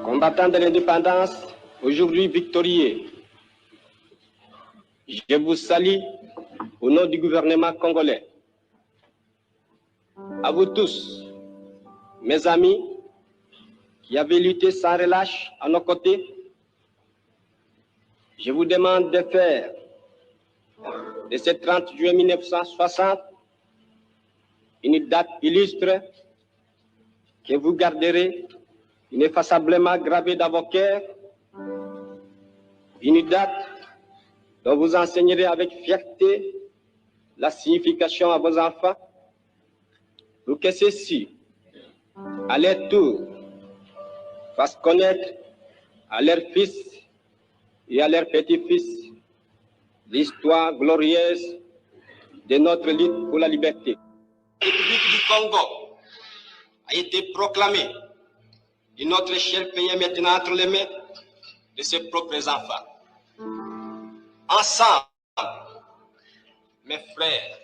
Combattants de l'indépendance, aujourd'hui victorieux, je vous salue au nom du gouvernement congolais. À vous tous, mes amis, qui avez lutté sans relâche à nos côtés, je vous demande de faire de ce 30 juin 1960 une date illustre que vous garderez ineffaçablement gravée dans vos cœurs, une date dont vous enseignerez avec fierté la signification à vos enfants, pour que ceux-ci, à leur tour, fassent connaître à leurs fils et à leurs petits-fils l'histoire glorieuse de notre lutte pour la liberté. La République du Congo a été proclamée et notre cher pays est maintenant entre les mains de ses propres enfants. Ensemble, mes frères,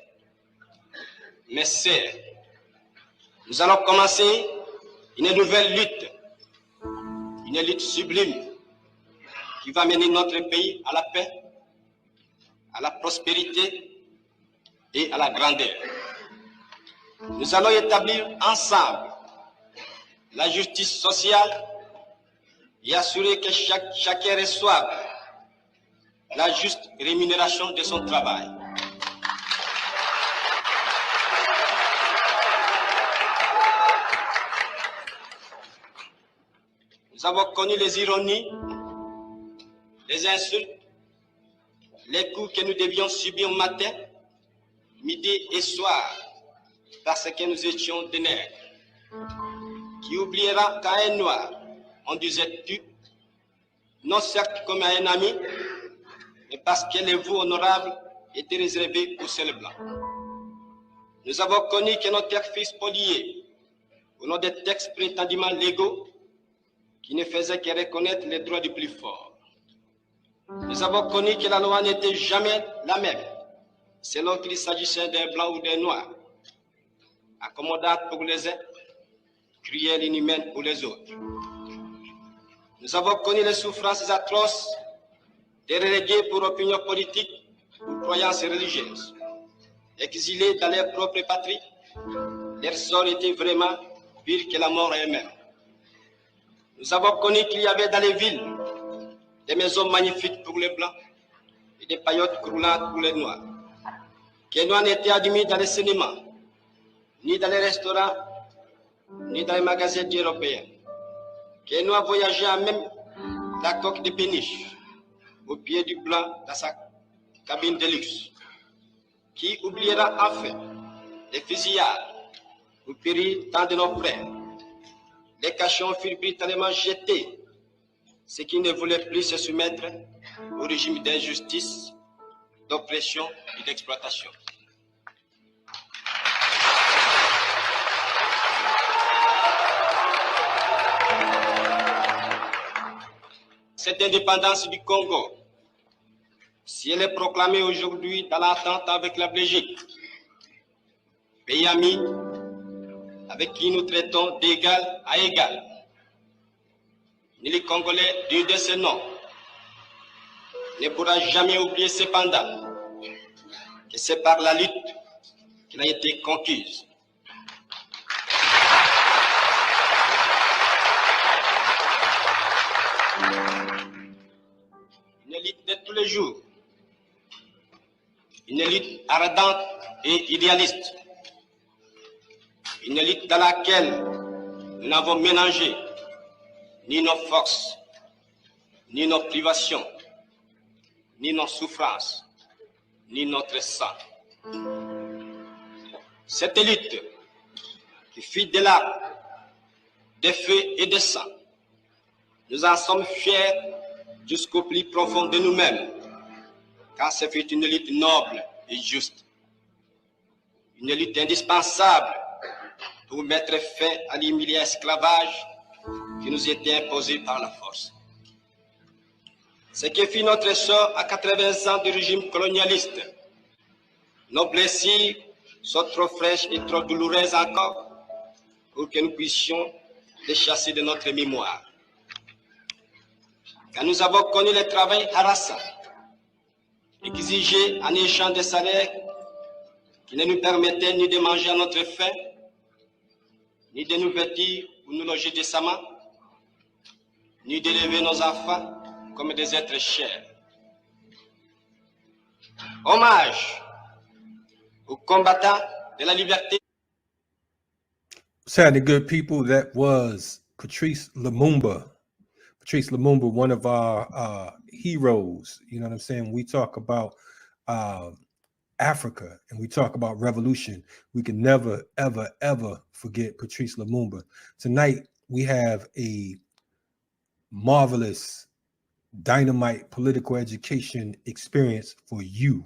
mes sœurs, nous allons commencer une nouvelle lutte sublime qui va mener notre pays à la paix, à la prospérité et à la grandeur. Nous allons établir ensemble la justice sociale et assurer que chacun reçoive la juste rémunération de son travail. Nous avons connu les ironies, les insultes, les coups que nous devions subir matin, midi et soir, parce que nous étions des nègres. Qui oubliera qu'à un noir, on disait tu, non certes comme à un ami, mais parce que les voix honorables étaient réservées aux seuls blancs. Nous avons connu que nos terres furent spoliées au nom des textes prétendument légaux qui ne faisaient que reconnaître les droits du plus fort. Nous avons connu que la loi n'était jamais la même, selon qu'il s'agissait d'un blanc ou d'un noir, accommodante pour les uns, cruelle et inhumaine pour les autres. Nous avons connu les souffrances atroces des relégués pour opinion politique ou croyances religieuses. Exilés dans leur propre patrie, leur sort était vraiment pire que la mort elle-même. Nous avons connu qu'il y avait dans les villes des maisons magnifiques pour les blancs et des paillotes croulantes pour les noirs. Que les noirs n'étaient admis dans les cinémas, ni dans les restaurants, ni dans les magasins européens. Que les noirs voyageaient à même la coque de péniche, au pied du blanc dans sa cabine de luxe. Qui oubliera enfin les fusillades où périrent tant de nos frères. Les cachons furent brutalement jetés, ceux qui ne voulaient plus se soumettre au régime d'injustice, d'oppression et d'exploitation. Cette indépendance du Congo, si elle est proclamée aujourd'hui dans l'entente avec la Belgique, pays ami avec qui nous traitons d'égal à égal, ni les Congolais digne de ce nom ne pourra jamais oublier cependant que c'est par la lutte qu'elle a été conquise. Une lutte de tous les jours, une lutte ardente et idéaliste, une lutte dans laquelle nous n'avons mélangé ni nos forces, ni nos privations, ni nos souffrances, ni notre sang. Cette lutte qui fit des larmes, des feux et des sang, nous en sommes fiers jusqu'au plus profond de nous-mêmes, car ce fut une lutte noble et juste, une lutte indispensable pour mettre fin à l'humiliant esclavage qui nous était imposé par la force. Ce qui fit notre sort à 80 ans du régime colonialiste. Nos blessures sont trop fraîches et trop douloureuses encore pour que nous puissions les chasser de notre mémoire. Quand nous avons connu le travail harassant, exigé en échange de salaires qui ne nous permettaient ni de manger à notre faim, ni de nous vêtir ou nous loger décemment, ni d'élever nos enfants comme des êtres chers. Hommage aux combattants de la liberté. Sounding good, people. That was Patrice Lumumba. Patrice Lumumba, one of our heroes. You know what I'm saying? We talk about Africa and we talk about revolution. We can never, ever, ever forget Patrice Lumumba. Tonight, we have a marvelous, dynamite political education experience for you.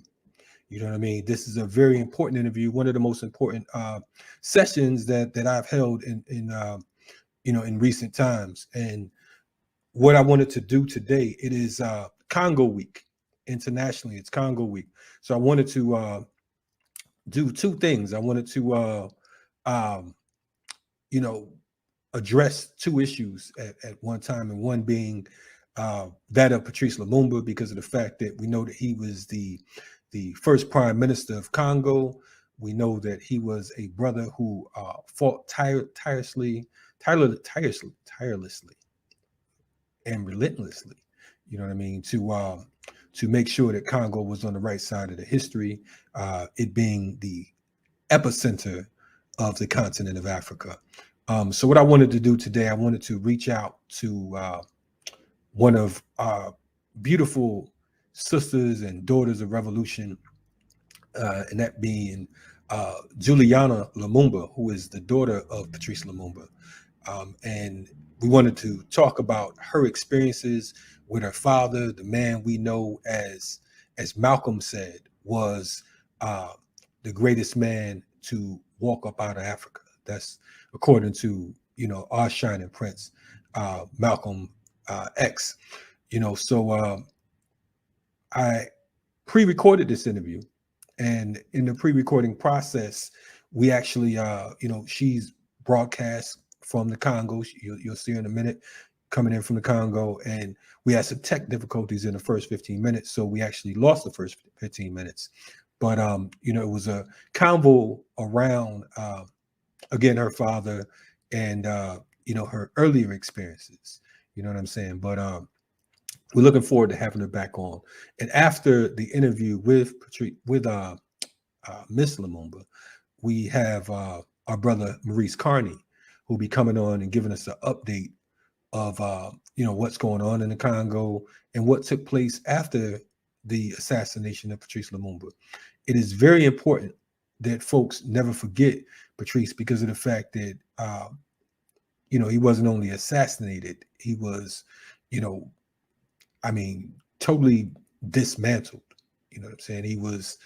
You know what I mean? This is a very important interview, one of the most important sessions that I've held in recent times. And what I wanted to do today, it is Congo Week. Internationally, it's Congo Week. So I wanted to do two things. I wanted to address two issues at one time, and one being that of Patrice Lumumba, because of the fact that we know that he was the first prime minister of Congo. We know that he was a brother who fought tirelessly and relentlessly, you know what I mean, to make sure that Congo was on the right side of the history, it being the epicenter of the continent of Africa. So what I wanted to do today, I wanted to reach out to one of our beautiful sisters and daughters of revolution, and that being Juliana Lumumba, who is the daughter of Patrice Lumumba. And we wanted to talk about her experiences with her father, the man we know as Malcolm said, was the greatest man to walk up out of Africa. That's according to, our shining prince, Malcolm X. So I pre-recorded this interview, and in the pre-recording process, we actually, she's broadcast from the Congo. You'll see her in a minute, coming in from the Congo, and we had some tech difficulties in the first 15 minutes, so we actually lost the first 15 minutes. But it was a convo around again her father and her earlier experiences. You know what I'm saying? But we're looking forward to having her back on. And after the interview with Miss Lumumba, we have our brother Maurice Carney, who'll be coming on and giving us an update of what's going on in the Congo and what took place after the assassination of Patrice Lumumba. It is very important that folks never forget Patrice, because of the fact that he wasn't only assassinated, he was totally dismantled. You know what I'm saying? He was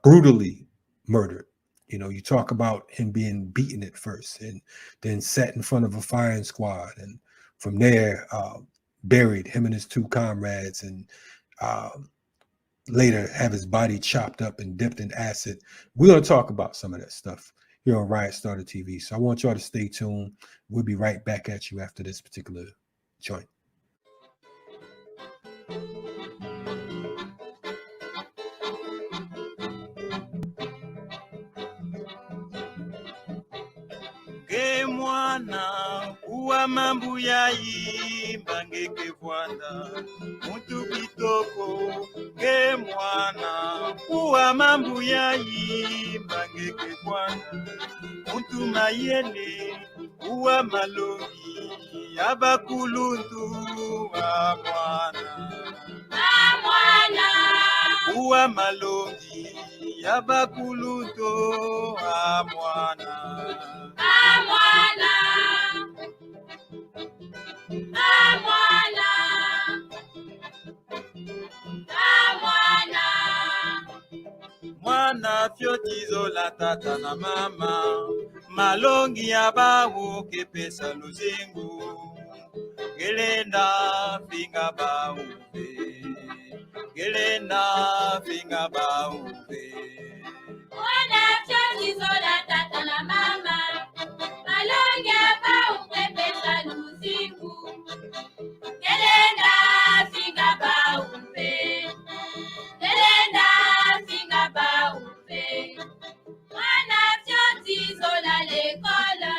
brutally murdered. You talk about him being beaten at first and then sat in front of a firing squad, and from there buried, him and his two comrades, and later have his body chopped up and dipped in acid. We're going to talk about some of that stuff here on Riot Starter TV. So I want y'all to stay tuned. We'll be right back at you after this particular joint. Mwana uwa mambu ya imba ngeke vwanda mutu kitoko. Ke mwana uwa mambu ya imba ngeke vwanda mutu mayele uwa malobi yabakuluntu amwana uwa malongi yabakuluntu amwana mwana fyotizo la tata na mama malongi ya bawo kepesa luzingu gelenda finga bauve gelenda finga bauve mwana fyotizo la tata na mama malongi ya bawo kepesa luzingu gelenda finga bauve gelenda finga bauve mwana fyotizo la l'école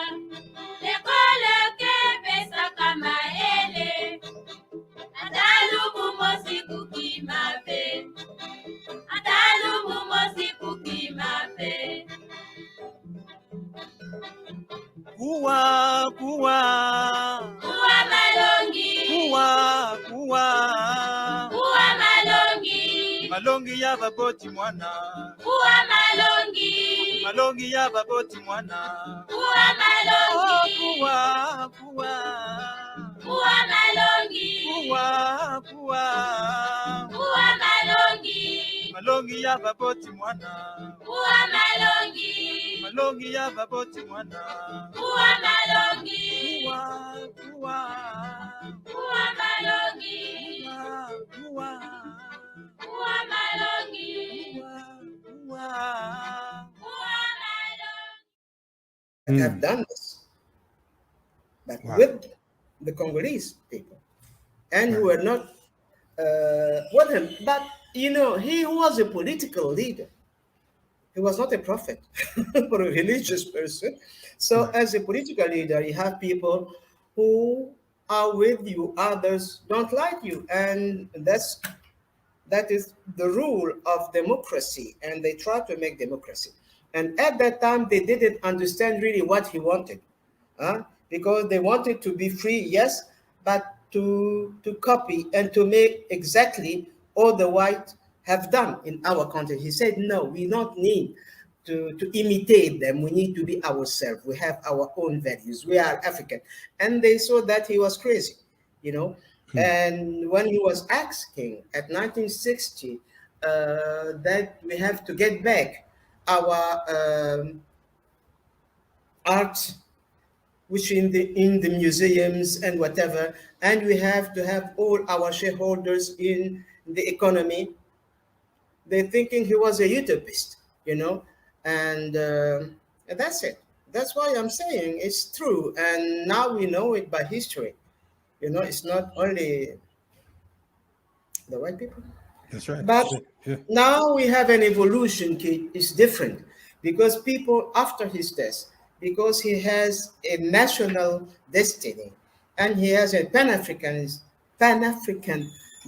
que pesa kama ele atalubu mosiku kimape kuwa malongi kuwa malongi ya baboti mwana kuwa malongi ya baboti mwana kuwa malongi kuwa malongi kuwa malongi malongi ya baboti mwana kuwa malongi ya baboti mwana kuwa malongi kuwa malongi kuwa malongi have done this, but with the Congolese people, and who were not with him. But you know, he was a political leader. He was not a prophet or a religious person. So, as a political leader, you have people who are with you, others don't like you, and that is the rule of democracy, and they try to make democracy. And at that time, they didn't understand really what he wanted, because they wanted to be free, yes, but to copy and to make exactly all the white have done in our country. He said, no, we don't need to imitate them. We need to be ourselves. We have our own values. We are African. And they saw that he was crazy, you know. And when he was asking at 1960 that we have to get back our art, which in the museums and whatever, and we have to have all our shareholders in the economy, they're thinking he was a utopist, you know, and that's it. That's why I'm saying it's true, and now we know it by history. You know, it's not only the white people. That's right. But yeah. Now we have an evolution. It's different because people after his death, because he has a national destiny and he has a Pan-African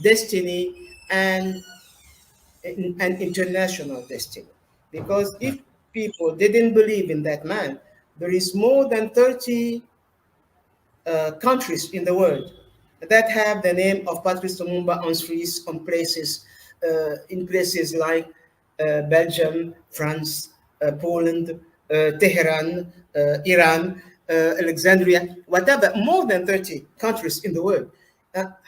destiny and an international destiny. Because if people didn't believe in that man, there is more than 30 countries in the world that have the name of Patrice Lumumba on streets, on places, in places like Belgium, France, Poland, Tehran, Iran, Alexandria, whatever. More than 30 countries in the world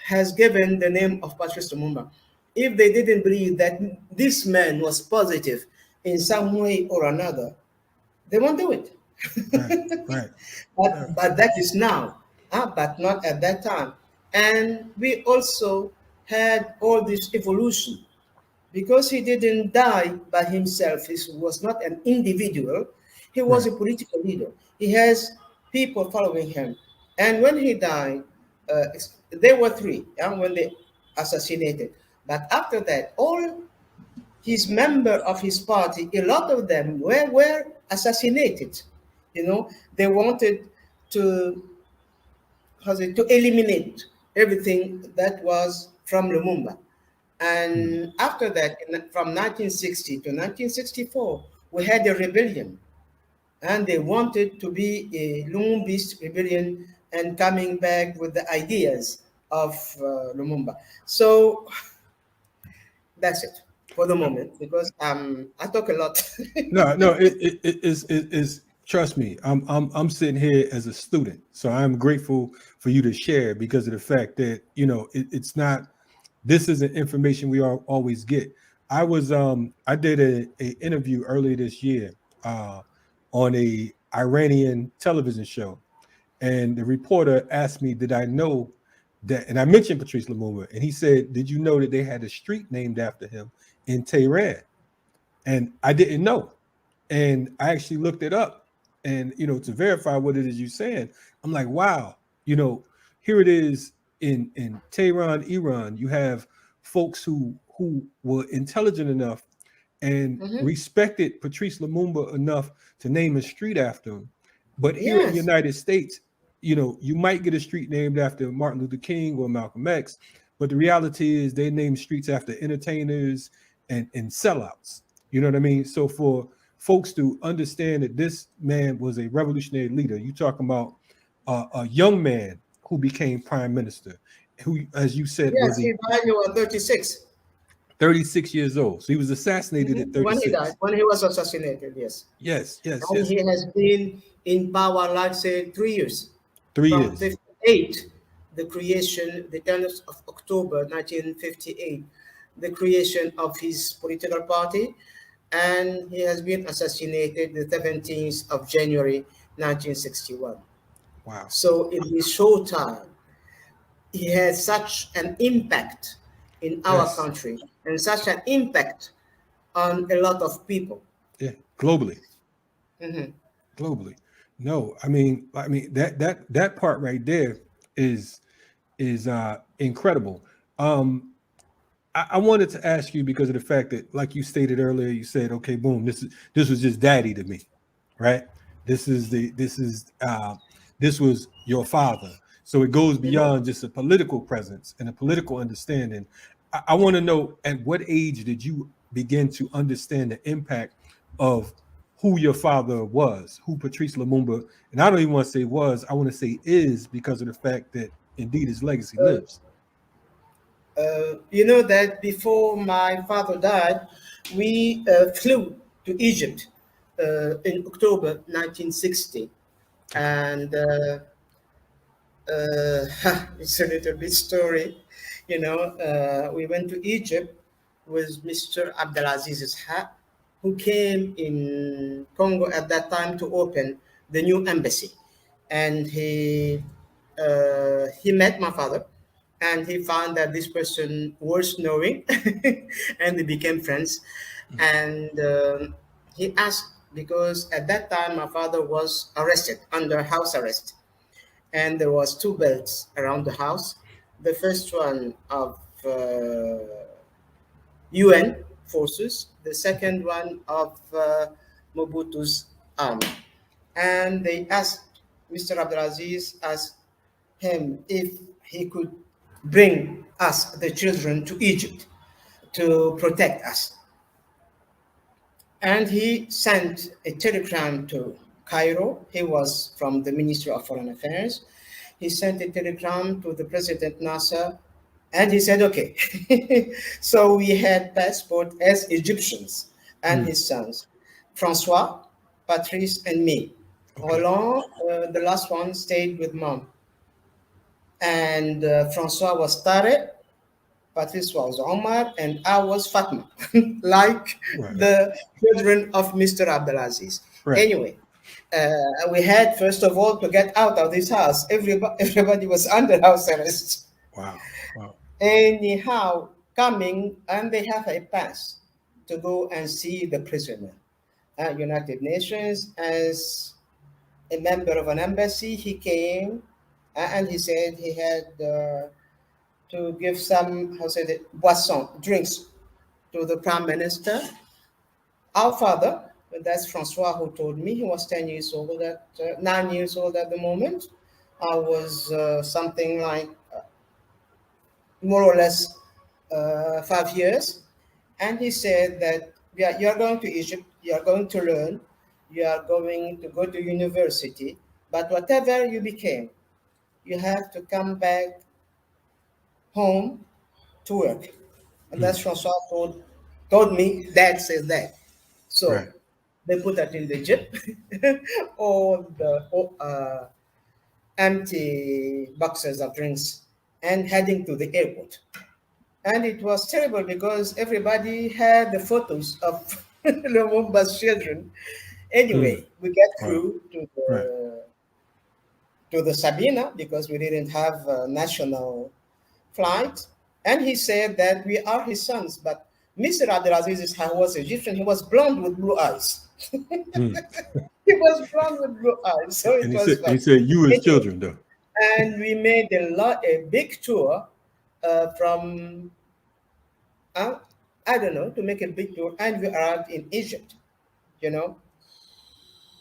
has given the name of Patrice Lumumba. If they didn't believe that this man was positive in some way or another, they won't do it. Right. But that is now, but not at that time. And we also had all this evolution because he didn't die by himself. He was not an individual. He was a political leader. He has people following him. And when he died, there were three when they assassinated. But after that, all his members of his party, a lot of them were assassinated. You know, they wanted to eliminate everything that was from Lumumba. And after that, from 1960 to 1964, we had a rebellion. And they wanted to be a Lumumbist rebellion and coming back with the ideas of Lumumba. So that's it for the moment, because I talk a lot. No, it's trust me. I'm sitting here as a student, so I'm grateful for you to share, because of the fact that it's not. This isn't information we always get. I did a interview earlier this year on a Iranian television show, and the reporter asked me, did I know that, and I mentioned Patrice Lumumba, and he said, did you know that they had a street named after him in Tehran? And I didn't know. And I actually looked it up, and to verify what it is you're saying, I'm like, wow, here it is in Tehran, Iran. You have folks who were intelligent enough and respected Patrice Lumumba enough to name a street after him. But here in the United States, you might get a street named after Martin Luther King or Malcolm X, but the reality is they name streets after entertainers and sellouts. You know what I mean? So for folks to understand that this man was a revolutionary leader, you talking about a young man who became prime minister, who, as you said, yes, he died when 36. 36 years old. So he was assassinated at 36. When he died, when he was assassinated, yes. Yes. And he has been in power, like say, 3 years. 3 From years. 58, the 10th of October 1958, the creation of his political party, and he has been assassinated the 17th of January 1961. Wow. So in this short time, he had such an impact in our country and such an impact on a lot of people. Yeah, globally. Globally. No, I mean that part right there is incredible. I wanted to ask you, because of the fact that, like you stated earlier, you said, okay, boom, this was just daddy to me, right? This was your father. So it goes beyond just a political presence and a political understanding. I want to know, at what age did you begin to understand the impact of who your father was, who Patrice Lumumba, and I don't even want to say was, I want to say is, because of the fact that indeed his legacy lives. You know that before my father died, we flew to Egypt in October 1960. And it's a little bit story. We went to Egypt with Mr. Abdelaziz Ishaq, who came in Congo at that time to open the new embassy. And he met my father, and he found that this person worth knowing, and they became friends. And he asked, because at that time my father was arrested under house arrest, and there was 2 belts around the house. The first one of UN forces, the second one of Mobutu's army. And they asked, Mr. Abdelaziz asked him if he could bring us, the children, to Egypt to protect us. And he sent a telegram to Cairo. He was from the Ministry of Foreign Affairs. He sent a telegram to the President Nasser, and he said, okay. So we had passport as Egyptians, and his sons, Francois, Patrice, and me. Roland, the last one, stayed with mom. And Francois was Tarek, Patrice was Omar, and I was Fatma, like the children of Mr. Abdelaziz. Anyway, we had, first of all, to get out of this house. Everybody was under house arrest. Wow. Anyhow, coming, and they have a pass to go and see the prisoner at United Nations. As a member of an embassy, he came, and he said he had to give some, boisson, drinks, to the prime minister. Our father, that's Francois who told me, he was 9 years old at the moment. I was something like more or less 5 years. And he said that, yeah, you're going to Egypt, you're going to learn, you are going to go to university, but whatever you became, you have to come back home to work. And that's Francois told me, Dad says that. So Right. they put that in the jeep, all the empty boxes of drinks, and heading to the airport. And it was terrible because everybody had the photos of Lumumba's children. Anyway, we get Wow. through Right. to the Sabina because we didn't have a national flight. And he said that we are his sons, but Mr. Abdelaziz was Egyptian. He was blonde with blue eyes. He was blonde with blue eyes, so it And was fun. he said you as children though. And we made a big tour from I don't know, to make a big tour, and we arrived in Egypt, you know.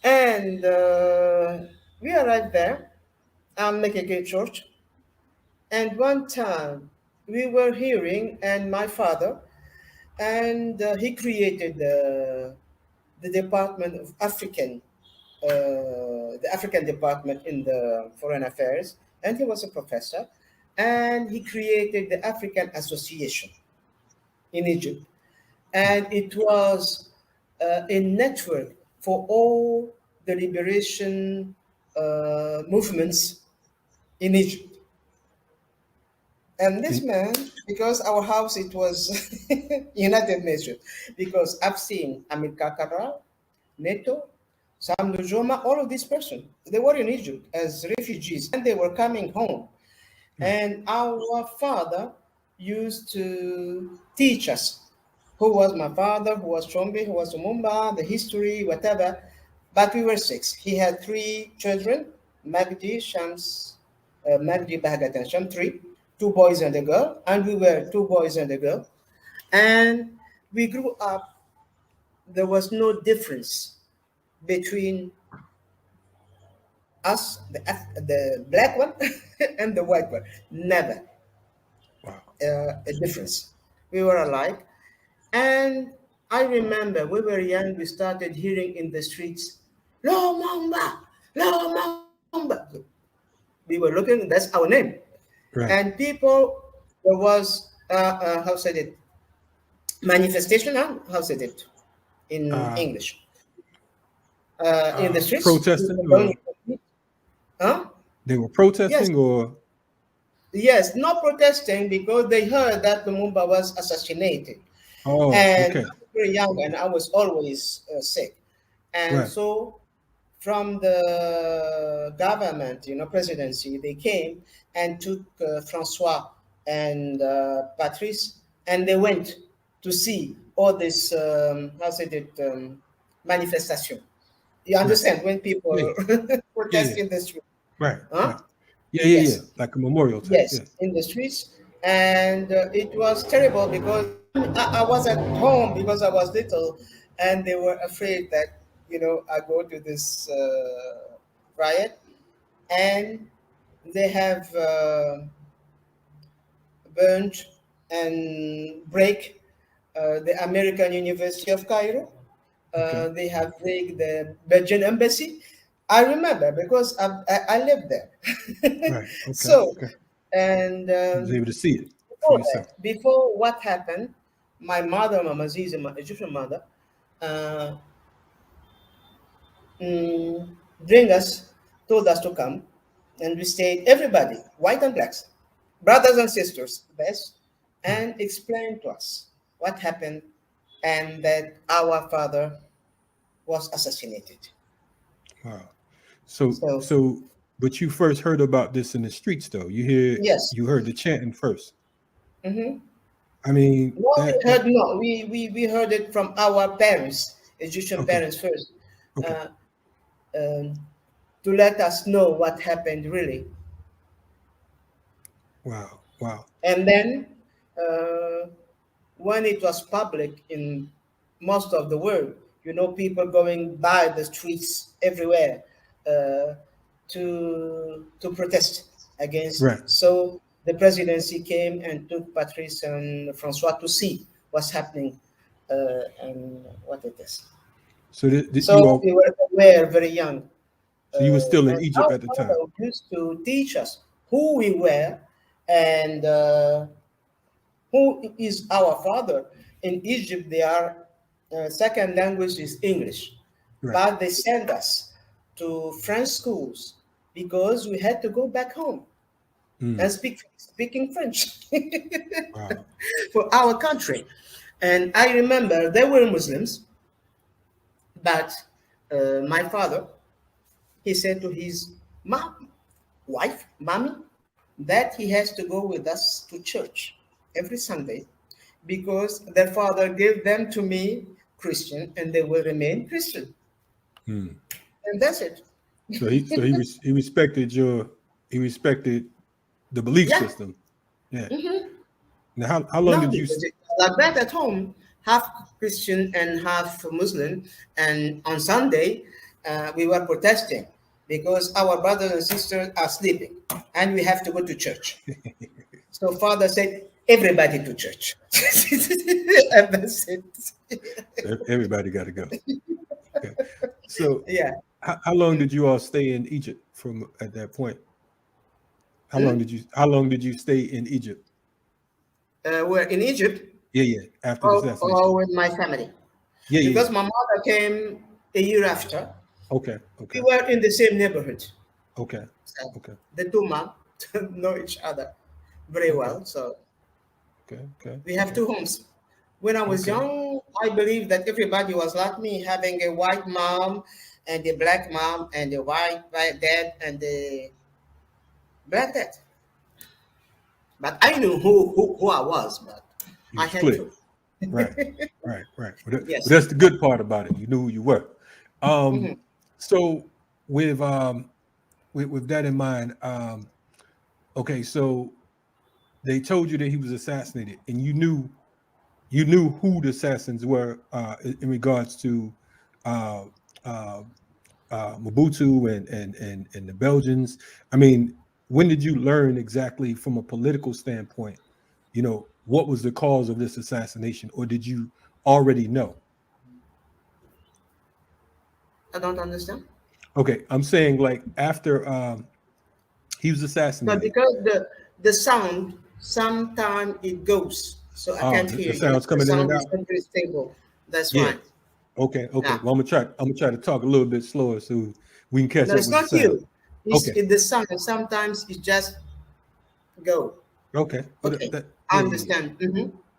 And we arrived there, making a church. And one time we were hearing, and my father, and he created the Department of the African department in the Foreign Affairs, and he was a professor, and he created the African Association in Egypt. And it was a network for all the liberation movements in Egypt. And this man, because our house, it was United Nations, because I've seen Amilcar Cabral, Neto, Sam Nujoma, all of these persons, they were in Egypt as refugees, and they were coming home. And our father used to teach us who was my father, who was Chombe, who was Lumumba, the history, whatever. But we were 6. He had 3 children, Magdi, Shams, Magdi, Bahagat, and Sham, 3, 2 boys and a girl, and we were 2 boys and a girl. And we grew up, there was no difference between us, the black one, and the white one. Never. Wow. A difference. We were alike. And I remember we were young, we started hearing in the streets, Lumumba, Lumumba. We were looking, that's our name. Right. And people, there was, how said it, manifestation, how said it in English? In the streets. Protesting? Huh? They were protesting, yes. or? Yes, not protesting because they heard that Lumumba was assassinated. Oh, and okay. I was very young, and I was always sick. And so from the government, presidency, they came and took Francois and Patrice, and they went to see all this, manifestation. You understand, when people protest in the street. Right. Huh? Right. Yeah. Like a memorial type. Yes, in the streets. And it was terrible because I was at home because I was little, and they were afraid that, I go to this riot, and they have burned and break the American University of Cairo. They have break the Belgian embassy. I remember because I lived there. Right. Okay. So, and I was able to see it. Before what happened, my mother, Mama Zizi, my Egyptian mother, told us to come, and we stayed, everybody, white and blacks, brothers and sisters, best, and explained to us what happened and that our father was assassinated. Wow. So, but you first heard about this in the streets, though. You heard the chanting first. Mm-hmm. I mean, we heard it from our parents, Egyptian parents first, to let us know what happened really. Wow. And then when it was public in most of the world, people going by the streets everywhere to protest against. Right. So the presidency came and took Patrice and Francois to see what's happening and what it is. So we were aware very young. So you were still in Egypt at the time. Used to teach us who we were and who is our father. In Egypt, their second language is English, Right. but they sent us to French schools because we had to go back home and speaking French Wow. for our country. And I remember they were Muslims, but my father, he said to his wife, mommy, that he has to go with us to church every Sunday because their father gave them to me Christian and they will remain Christian. And that's it. So he respected the belief Yeah. system. Yeah. Now how long No, did you because it was like that at home, half Christian and half Muslim. And on Sunday, we were protesting because our brothers and sisters are sleeping and we have to go to church. So father said, everybody to church. And that's it. everybody got to go? Okay. So Yeah. how long did you all stay in Egypt from at that point? How long did you stay in Egypt? We're in Egypt Yeah. After the assassination. or with my family. Yeah. Because my mother came a year after. Okay. We were in the same neighborhood. Okay. So Okay. the two moms know each other very well. So Okay. we have two homes. When I was young, I believe that everybody was like me, having a white mom and a black mom and a white dad and a black dad. But I knew who I was, but You I was had clear. to. Right. But Yes. that's the good part about it. You knew who you were. So with that in mind, okay, so they told you that he was assassinated, and you knew who the assassins were in regards to Mobutu and the Belgians. I mean, when did you learn exactly from a political standpoint, what was the cause of this assassination, or did you already know? I don't understand. Okay, I'm saying like after he was No, assassinated. because the sound sometimes it goes, so I can't hear The you. sound's coming the in and sound out. is not very stable. That's Yeah. why. Okay. Yeah. Well, I'm gonna try to talk a little bit slower so we can catch No, up it's with the not sound. you. It's Okay. the sound. Sometimes it just go. Okay. Okay, Yeah. I understand.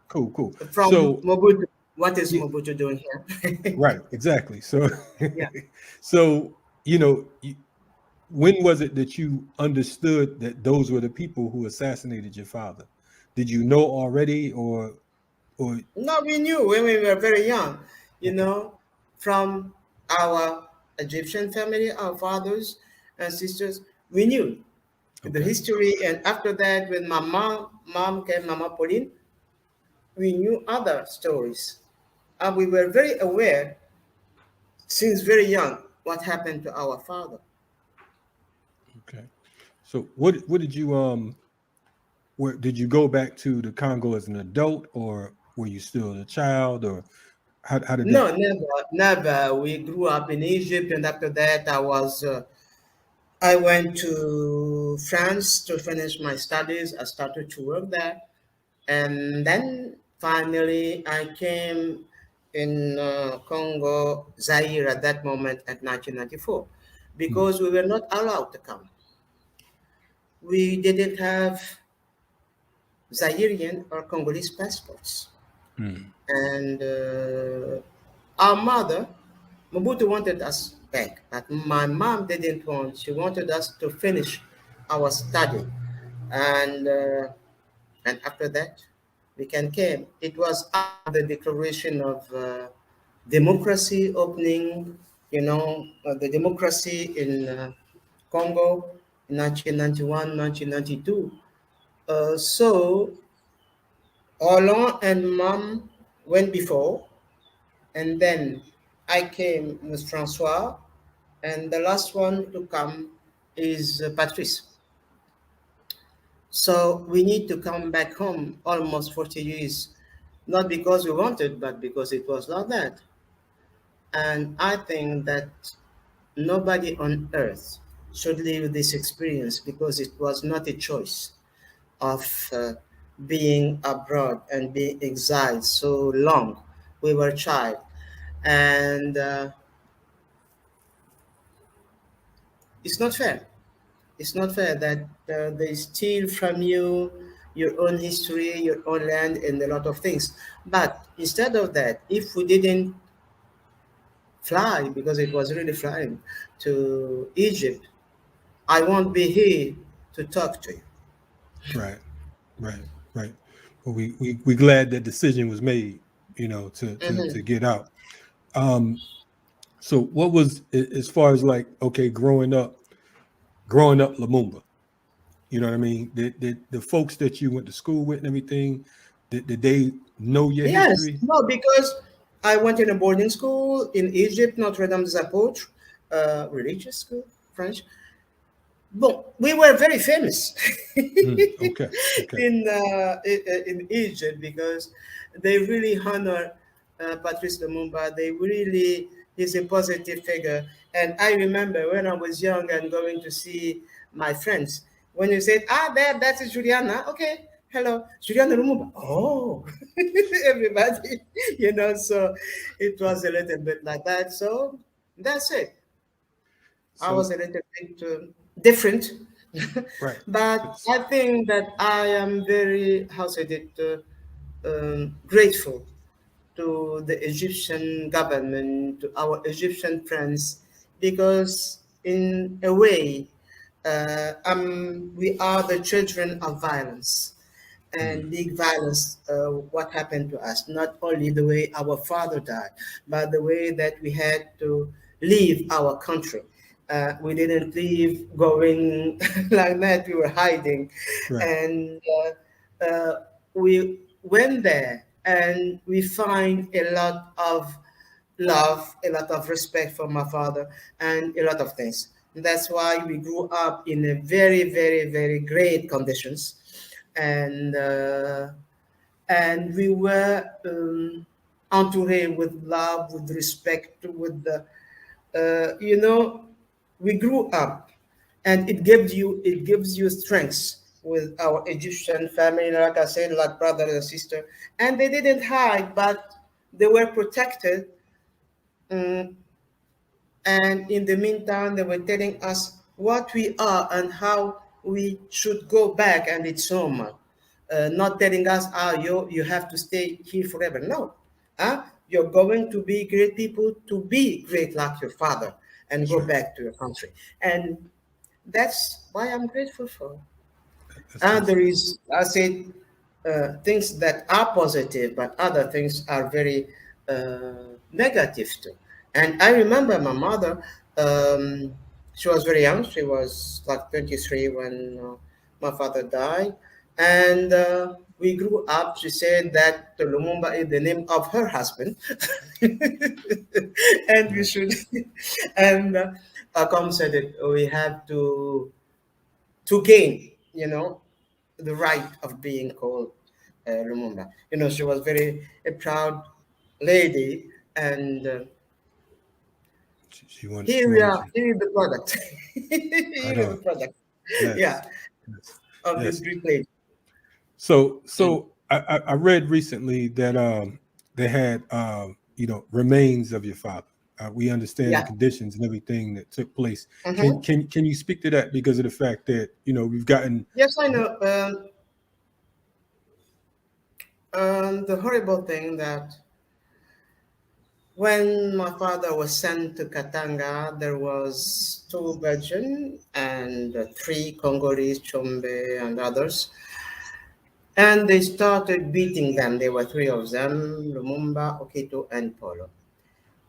Cool. From So Mobutu, what is yeah, Mobutu doing here? right, exactly. So Yeah. so when was it that you understood that those were the people who assassinated your father? Did you know already, or No, we knew when we were very young. okay. From our Egyptian family, our fathers and sisters, we knew the Okay. history. And after that, when my mom came, Mama Pauline, we knew other stories. And we were very aware since very young what happened to our father. Okay. So what did you where did you go back to the Congo as an adult, or were you still a child, or how did No, that? never. We grew up in Egypt, and after that, I went to France to finish my studies. I started to work there, and then finally I came in Congo, Zaire at that moment at 1994, because we were not allowed to come. We didn't have Zairian or Congolese passports. And our mother, Mobutu, wanted us back, but my mom didn't want. She wanted us to finish our study, and after that, we can came. It was after the declaration of democracy opening. The democracy in Congo in 1991, 1992. So Hollande and mom went before, and then I came with Francois, and the last one to come is Patrice. So we need to come back home almost 40 years, not because we wanted, but because it was like that. And I think that nobody on earth should live this experience, because it was not a choice of being abroad and being exiled so long. We were child, and it's not fair. It's not fair that they steal from you your own history, your own land, and a lot of things. But instead of that, if we didn't fly, because it was really flying to Egypt, I won't be here to talk to you. Right, right, right. Well, we glad that decision was made, to get out. So what was, as far as like, okay, growing up Lumumba, you know what I mean? Did the folks that you went to school with and everything, did they know your Yes, history? no, because I went in a boarding school in Egypt, Notre Dame des Apôtres, religious school, French. Well, we were very famous Okay. in Egypt, because they really honor Patrice Lumumba. He's a positive figure. And I remember when I was young and going to see my friends, when you said, that is Juliana. Okay, hello, Juliana Lumumba. Oh, everybody, so it was a little bit like that. So that's it. I was a little bit different, Right. but I think that I am very, grateful to the Egyptian government, to our Egyptian friends, because in a way, we are the children of violence, and big violence. What happened to us? Not only the way our father died, but the way that we had to leave our country. We didn't leave going like that. We were hiding, Right. and we went there, and we find a lot of love, a lot of respect for my father, and a lot of things. That's why we grew up in a very, very, very great conditions, and we were entouré with love, with respect, with the, we grew up, and it gives you strength with our Egyptian family, like I said, like brother and sister, and they didn't hide, but they were protected. um, and in the meantime, they were telling us what we are and how we should go back, and it's normal. Not telling us, you have to stay here forever. No. You're going to be great people, to be great like your father, and go back to your country. And that's why I'm grateful for. And there is, I said, things that are positive, but other things are very negative too. And I remember my mother, she was very young. She was like 23 when my father died. And we grew up. She said that Lumumba is the name of her husband. And we should, and Akam said it, we have to gain, the right of being called Lumumba. She was very a proud lady, and She wanted. here we are. Here is the product. Here is the product. Yes. Yeah, Yes. of this Greek lady. So I read recently that they had remains of your father. We understand the conditions and everything that took place. Mm-hmm. Can you speak to that, because of the fact that we've gotten? Yes, I know. The horrible thing that when my father was sent to Katanga, there was 2 Belgian and 3 Congolese, Chombe and others. And they started beating them. There were 3 of them, Lumumba, Okito, and Polo.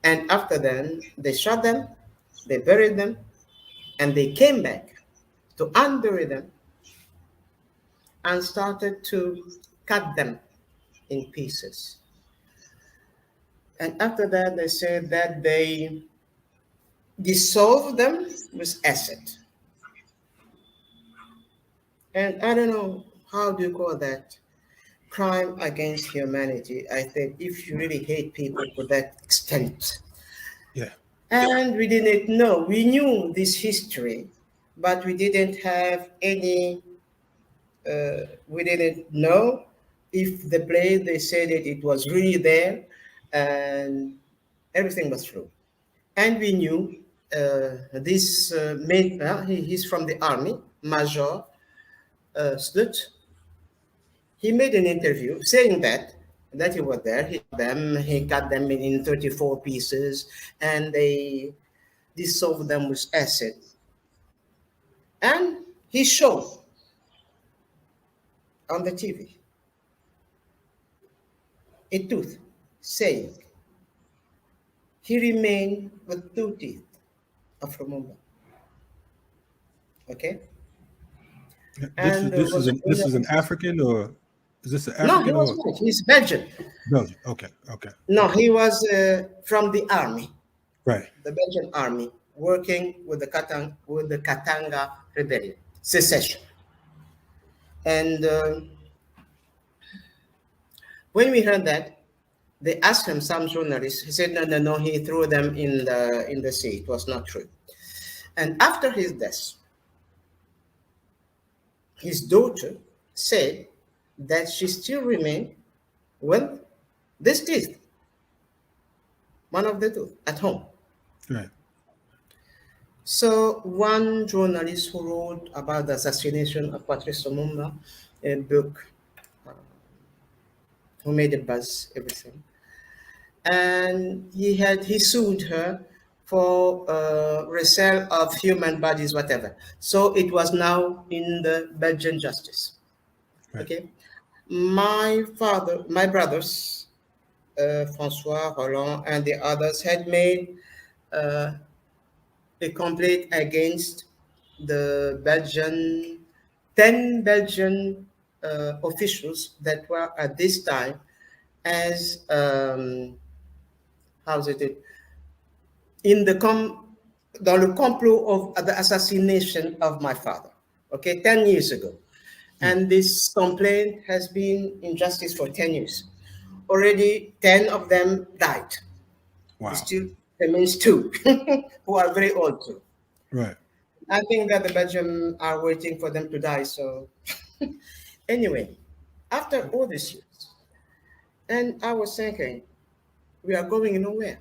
And after then, they shot them, they buried them, and they came back to unbury them and started to cut them in pieces. And after that, they said that they dissolved them with acid. And I don't know, how do you call that? Crime against humanity. I think if you really hate people to that extent. Yeah. And we didn't know. We knew this history, but we didn't have any, we didn't know if the place they said it was really there, and everything was true. And we knew this he's from the army, Major Slut. He made an interview saying that he was there. He cut them in 34 pieces, and they dissolved them with acid. And he showed on the TV a tooth, saying he remained with 2 teeth of Lumumba. Okay. This is an African, or is this an African? No, he was white. He's Belgian. Belgian. Okay. No, he was from the army. Right. The Belgian army, working with the Katanga rebellion, secession. And when we heard that, they asked him, some journalists, he said, no, he threw them in the sea. It was not true. And after his death, his daughter said that she still remained with this teeth, one of the two, at home. Right. So one journalist who wrote about the assassination of Patrice Lumumba, a book, who made a buzz, everything, and he sued her for resale of human bodies, whatever. So it was now in the Belgian justice. Right. Okay. My brothers, Francois, Roland, and the others had made a complaint against the 10 Belgian officials that were at this time as, dans le complot of the assassination of my father, okay, 10 years ago. And this complaint has been in justice for 10 years. Already 10 of them died. Wow. Still remains 2 who are very old too. Right. I think that the Belgians are waiting for them to die. So anyway, after all these years, and I was thinking, we are going nowhere.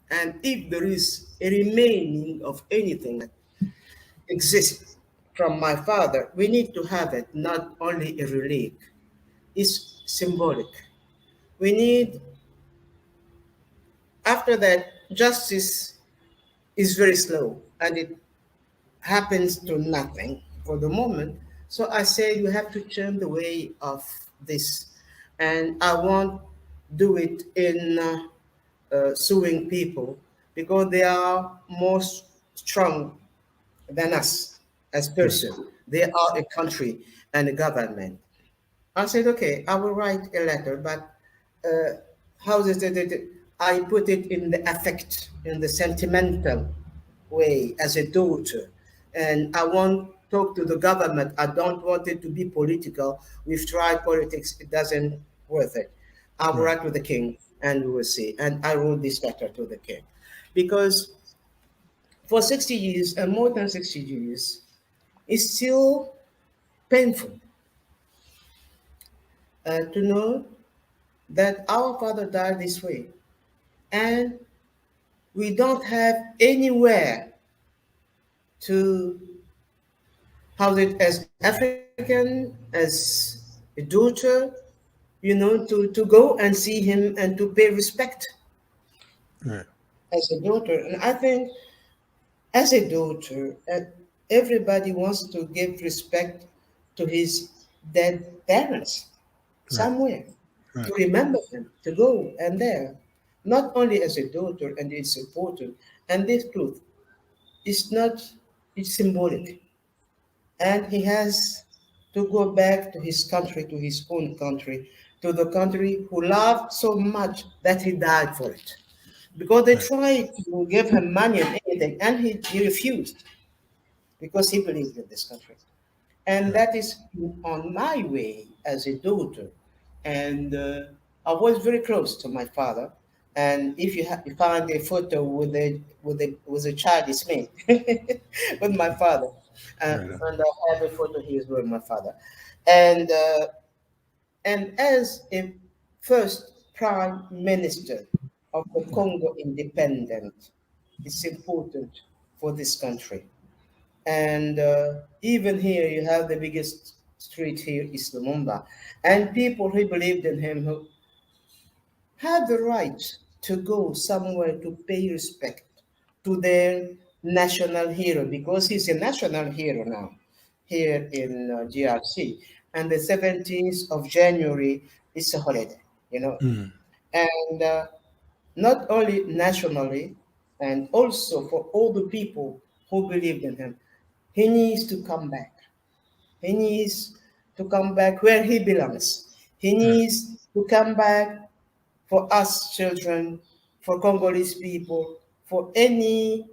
And if there is a remaining of anything that exists from my father, we need to have it, not only a relic. It's symbolic. We need, after that, justice is very slow and it happens to nothing for the moment. So I said, you have to turn the way of this. And I won't do it in suing people because they are more strong than us as persons. They are a country and a government. I said, okay, I will write a letter, but how is it? I put it in the affect, in the sentimental way as a daughter. And I won't talk to the government. I don't want it to be political. We've tried politics. It doesn't worth it. I will write with the king and we will see. And I wrote this letter to the king because for 60 years and more than 60 years, it's still painful to know that our father died this way. And we don't have anywhere to house it as African, as a daughter, to go and see him and to pay respect as a daughter. And I think as a daughter, everybody wants to give respect to his dead parents somewhere, to remember them, to go and there. Not only as a daughter, and it's important. And this truth is it's symbolic. And he has to go back to his country, to his own country, to the country who loved so much that he died for it. Because they tried to give him money and anything, and he refused because he believed in this country. And that is on my way as a daughter. And I was very close to my father. And if you find a photo with a child, it's me, with my father. Right. And I have a photo here with my father. And as a first prime minister of the Congo independent, it's important for this country. And even here, you have the biggest street here is Lumumba, and people who believed in him who have the right to go somewhere to pay respect to their national hero, because he's a national hero now here in GRC. And the 17th of January is a holiday, you know. Mm. And not only nationally, and also for all the people who believed in him, he needs to come back. He needs to come back where he belongs. He Right. needs to come back for us children, for Congolese people, for any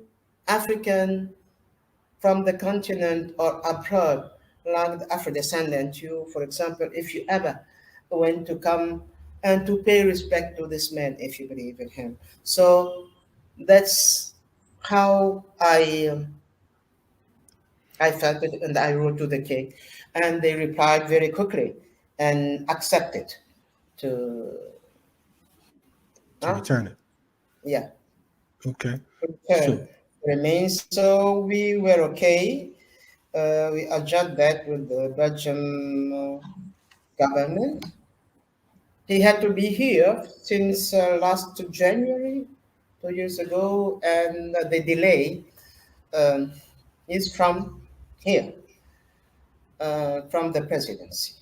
African from the continent or abroad, like the Afro descendant. You, for example, if you ever went to come and to pay respect to this man, if you believe in him. So that's how I felt it, and I wrote to the king, and they replied very quickly and accepted to, To return it. yeah, Okay. return So remains. So we were okay. We adjusted that with the Belgian government. He had to be here since last January, 2 years ago, and the delay um, is from here, from the presidency.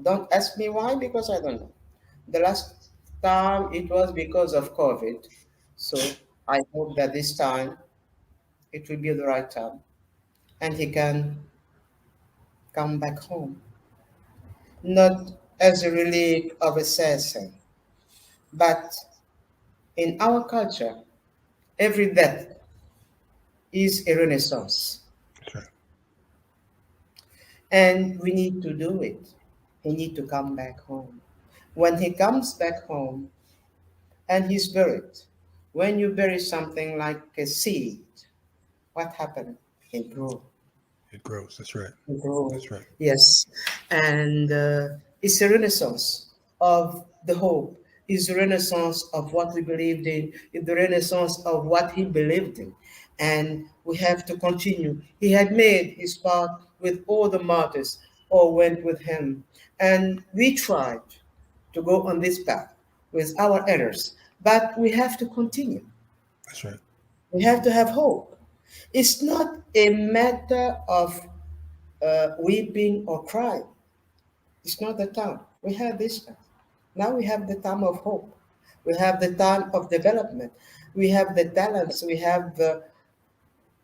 Don't ask me why, because I don't know. The last time it was because of COVID. So I hope that this time it will be the right time and he can come back home. Not as a relic of assassin, but in our culture, every death is a renaissance. that's right. And we need to do it. He need to come back home. When he comes back home and he's buried, when you bury something like a seed, what happened? It grew. It grows. That's right. It grew. That's right. Yes. And it's a renaissance of the hope. It's a renaissance of what we believed in. It's the renaissance of what he believed in. And we have to continue. He had made his part with all the martyrs, all went with him. And we tried to go on this path with our errors. But we have to continue. That's right. We have to have hope. It's not a matter of weeping or crying. It's not the time. We have this time. Now we have the time of hope. We have the time of development. We have the talents. We have the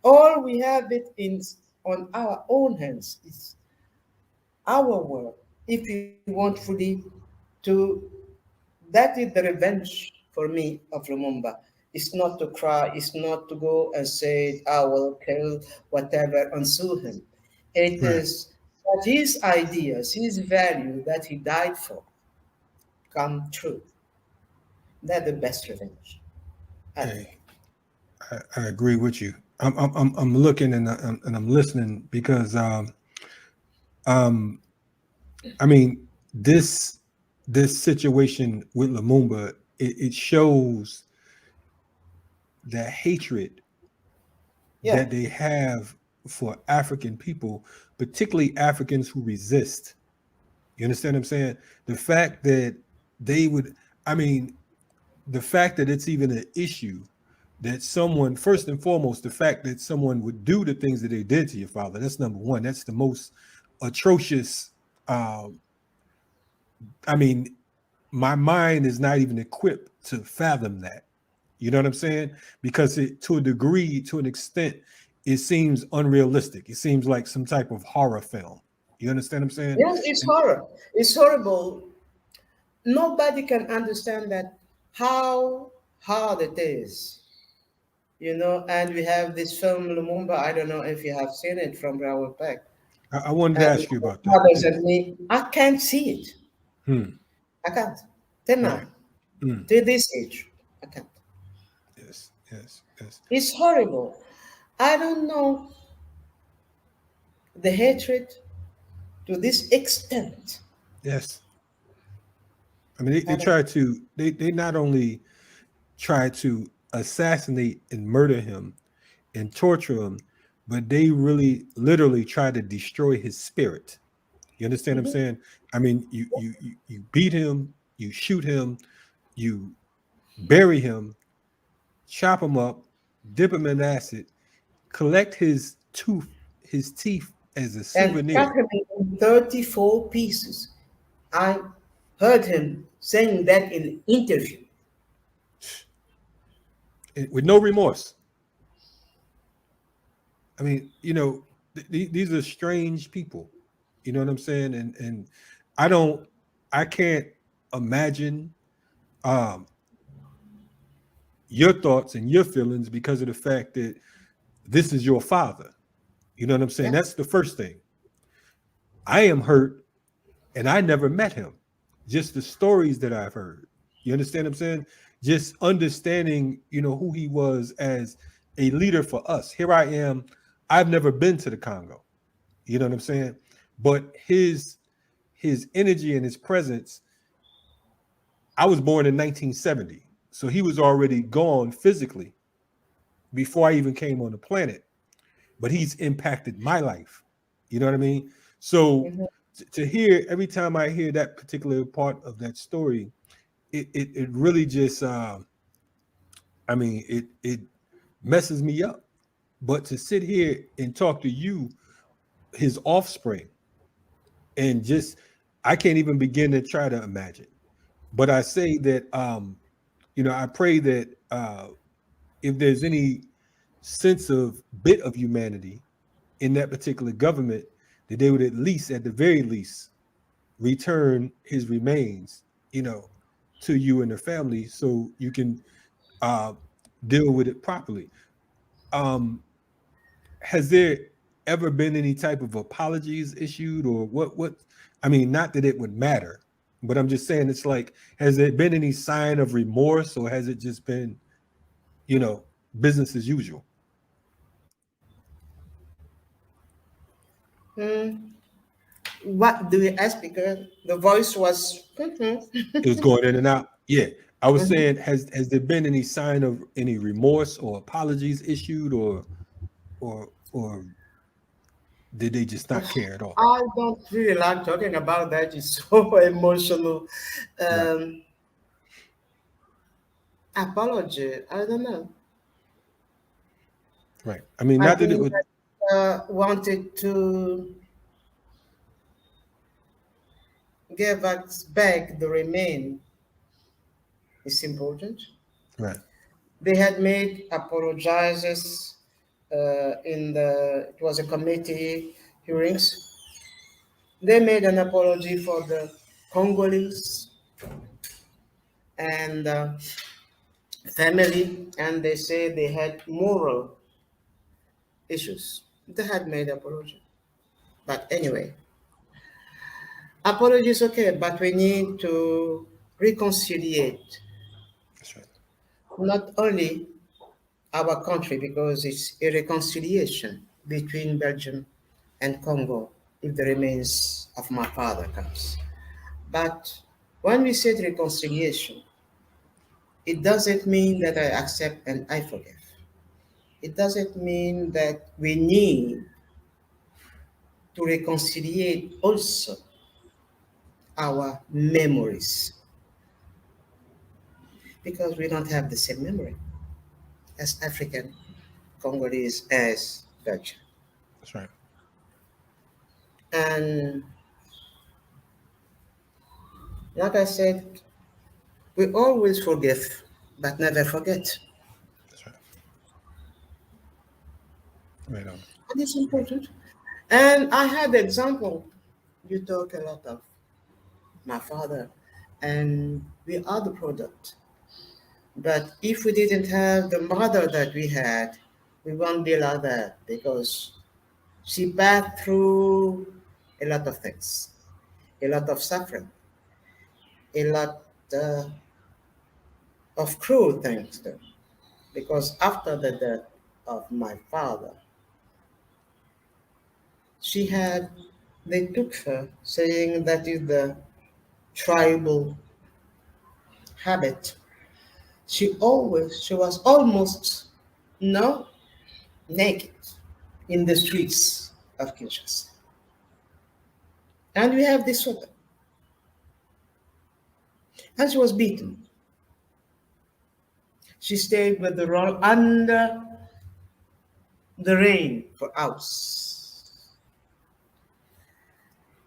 all. We have it in on our own hands. It's our work. If we want fully to, that is the revenge for me of Lumumba. It's not to cry. It's not to go and say, "I will kill whatever and sue him." It Right. is that his ideas, his value that he died for, come true. That's the best revenge, I think. Hey, I agree with you. I'm looking and I'm listening because um I mean this situation with Lumumba, it shows the hatred Yeah, that they have for African people, particularly Africans who resist. You understand what I'm saying? The fact that they would, I mean, the fact that it's even an issue that someone, first and foremost, the fact that someone would do the things that they did to your father, that's number one. That's the most atrocious. I mean, my mind is not even equipped to fathom that. You know what I'm saying? Because to a degree, to an extent, it seems unrealistic. It seems like some type of horror film. You understand what I'm saying? yes, it's horror. It's horrible. Nobody can understand that how hard it is, you know. And we have this film Lumumba. I don't know if you have seen it from Raoul Peck. I wanted to And ask you about that. others and me, I can't see it. Hmm. I can't. Till now, Right. Hmm. till this age, I can't. Yes. Yes. Yes. It's horrible. I don't know the hatred to this extent. Yes. I mean, they not only try to assassinate and murder him and torture him, but they really literally try to destroy his spirit. You understand what I'm saying? I mean, you beat him, you shoot him, you bury him, chop him up, dip him in acid, collect his teeth as a souvenir. And cut him in 34 pieces. I heard him saying that in an interview. With no remorse. I mean, you know, these are strange people. You know what I'm saying? And I can't imagine your thoughts and your feelings because of the fact that this is your father. You know what I'm saying? Yeah. That's the first thing. I am hurt and I never met him. Just the stories that I've heard. You understand what I'm saying? Just understanding, you know, who he was as a leader for us. Here I am. I've never been to the Congo. You know what I'm saying? But his energy and his presence, I was born in 1970. So he was already gone physically before I even came on the planet. But he's impacted my life. You know what I mean? So to hear, every time I hear that particular part of that story, it really just, I mean, it messes me up. But to sit here and talk to you, his offspring, and just, I can't even begin to try to imagine. But I say that, you know, I pray that if there's any sense of bit of humanity in that particular government, that they would at least, at the very least, return his remains, you know, to you and the family so you can deal with it properly. Has there ever been any type of apologies issued, or what I mean, not that it would matter, but I'm just saying, it's like, has there been any sign of remorse, or has it just been, you know, business as usual? What do you ask? Because the voice was. It was going in and out. Yeah. I was saying, has there been any sign of any remorse or apologies issued, or did they just not care at all? I don't really like talking about that. It's so emotional. Right. Apology, I don't know. Right. I mean, I not that it think would. that, wanted to give us back the remain is important. Right. They had made apologizes it was a committee hearings. They made an apology for the Congolese and family, and they say they had moral issues. They had made apology. But anyway, apology is okay, but we need to reconciliate That's right. not only our country, because it's a reconciliation between Belgium and Congo if the remains of my father comes. But when we say reconciliation, it doesn't mean that I accept and I forgive. It doesn't mean that we need to reconcile also our memories, because we don't have the same memory as African Congolese as Dutch. That's right. And like I said, we always forgive, but never forget. That's right. Right on. And it's important. And I had the example. You talk a lot of my father, and we are the product. But if we didn't have the mother that we had, we won't be like that, because she passed through a lot of things, a lot of suffering, a lot of cruel things too. Because after the death of my father, they took her, saying that is the tribal habit. She was almost no naked in the streets of Kinshasa. And we have this woman. And she was beaten. She stayed with the roll under the rain for hours.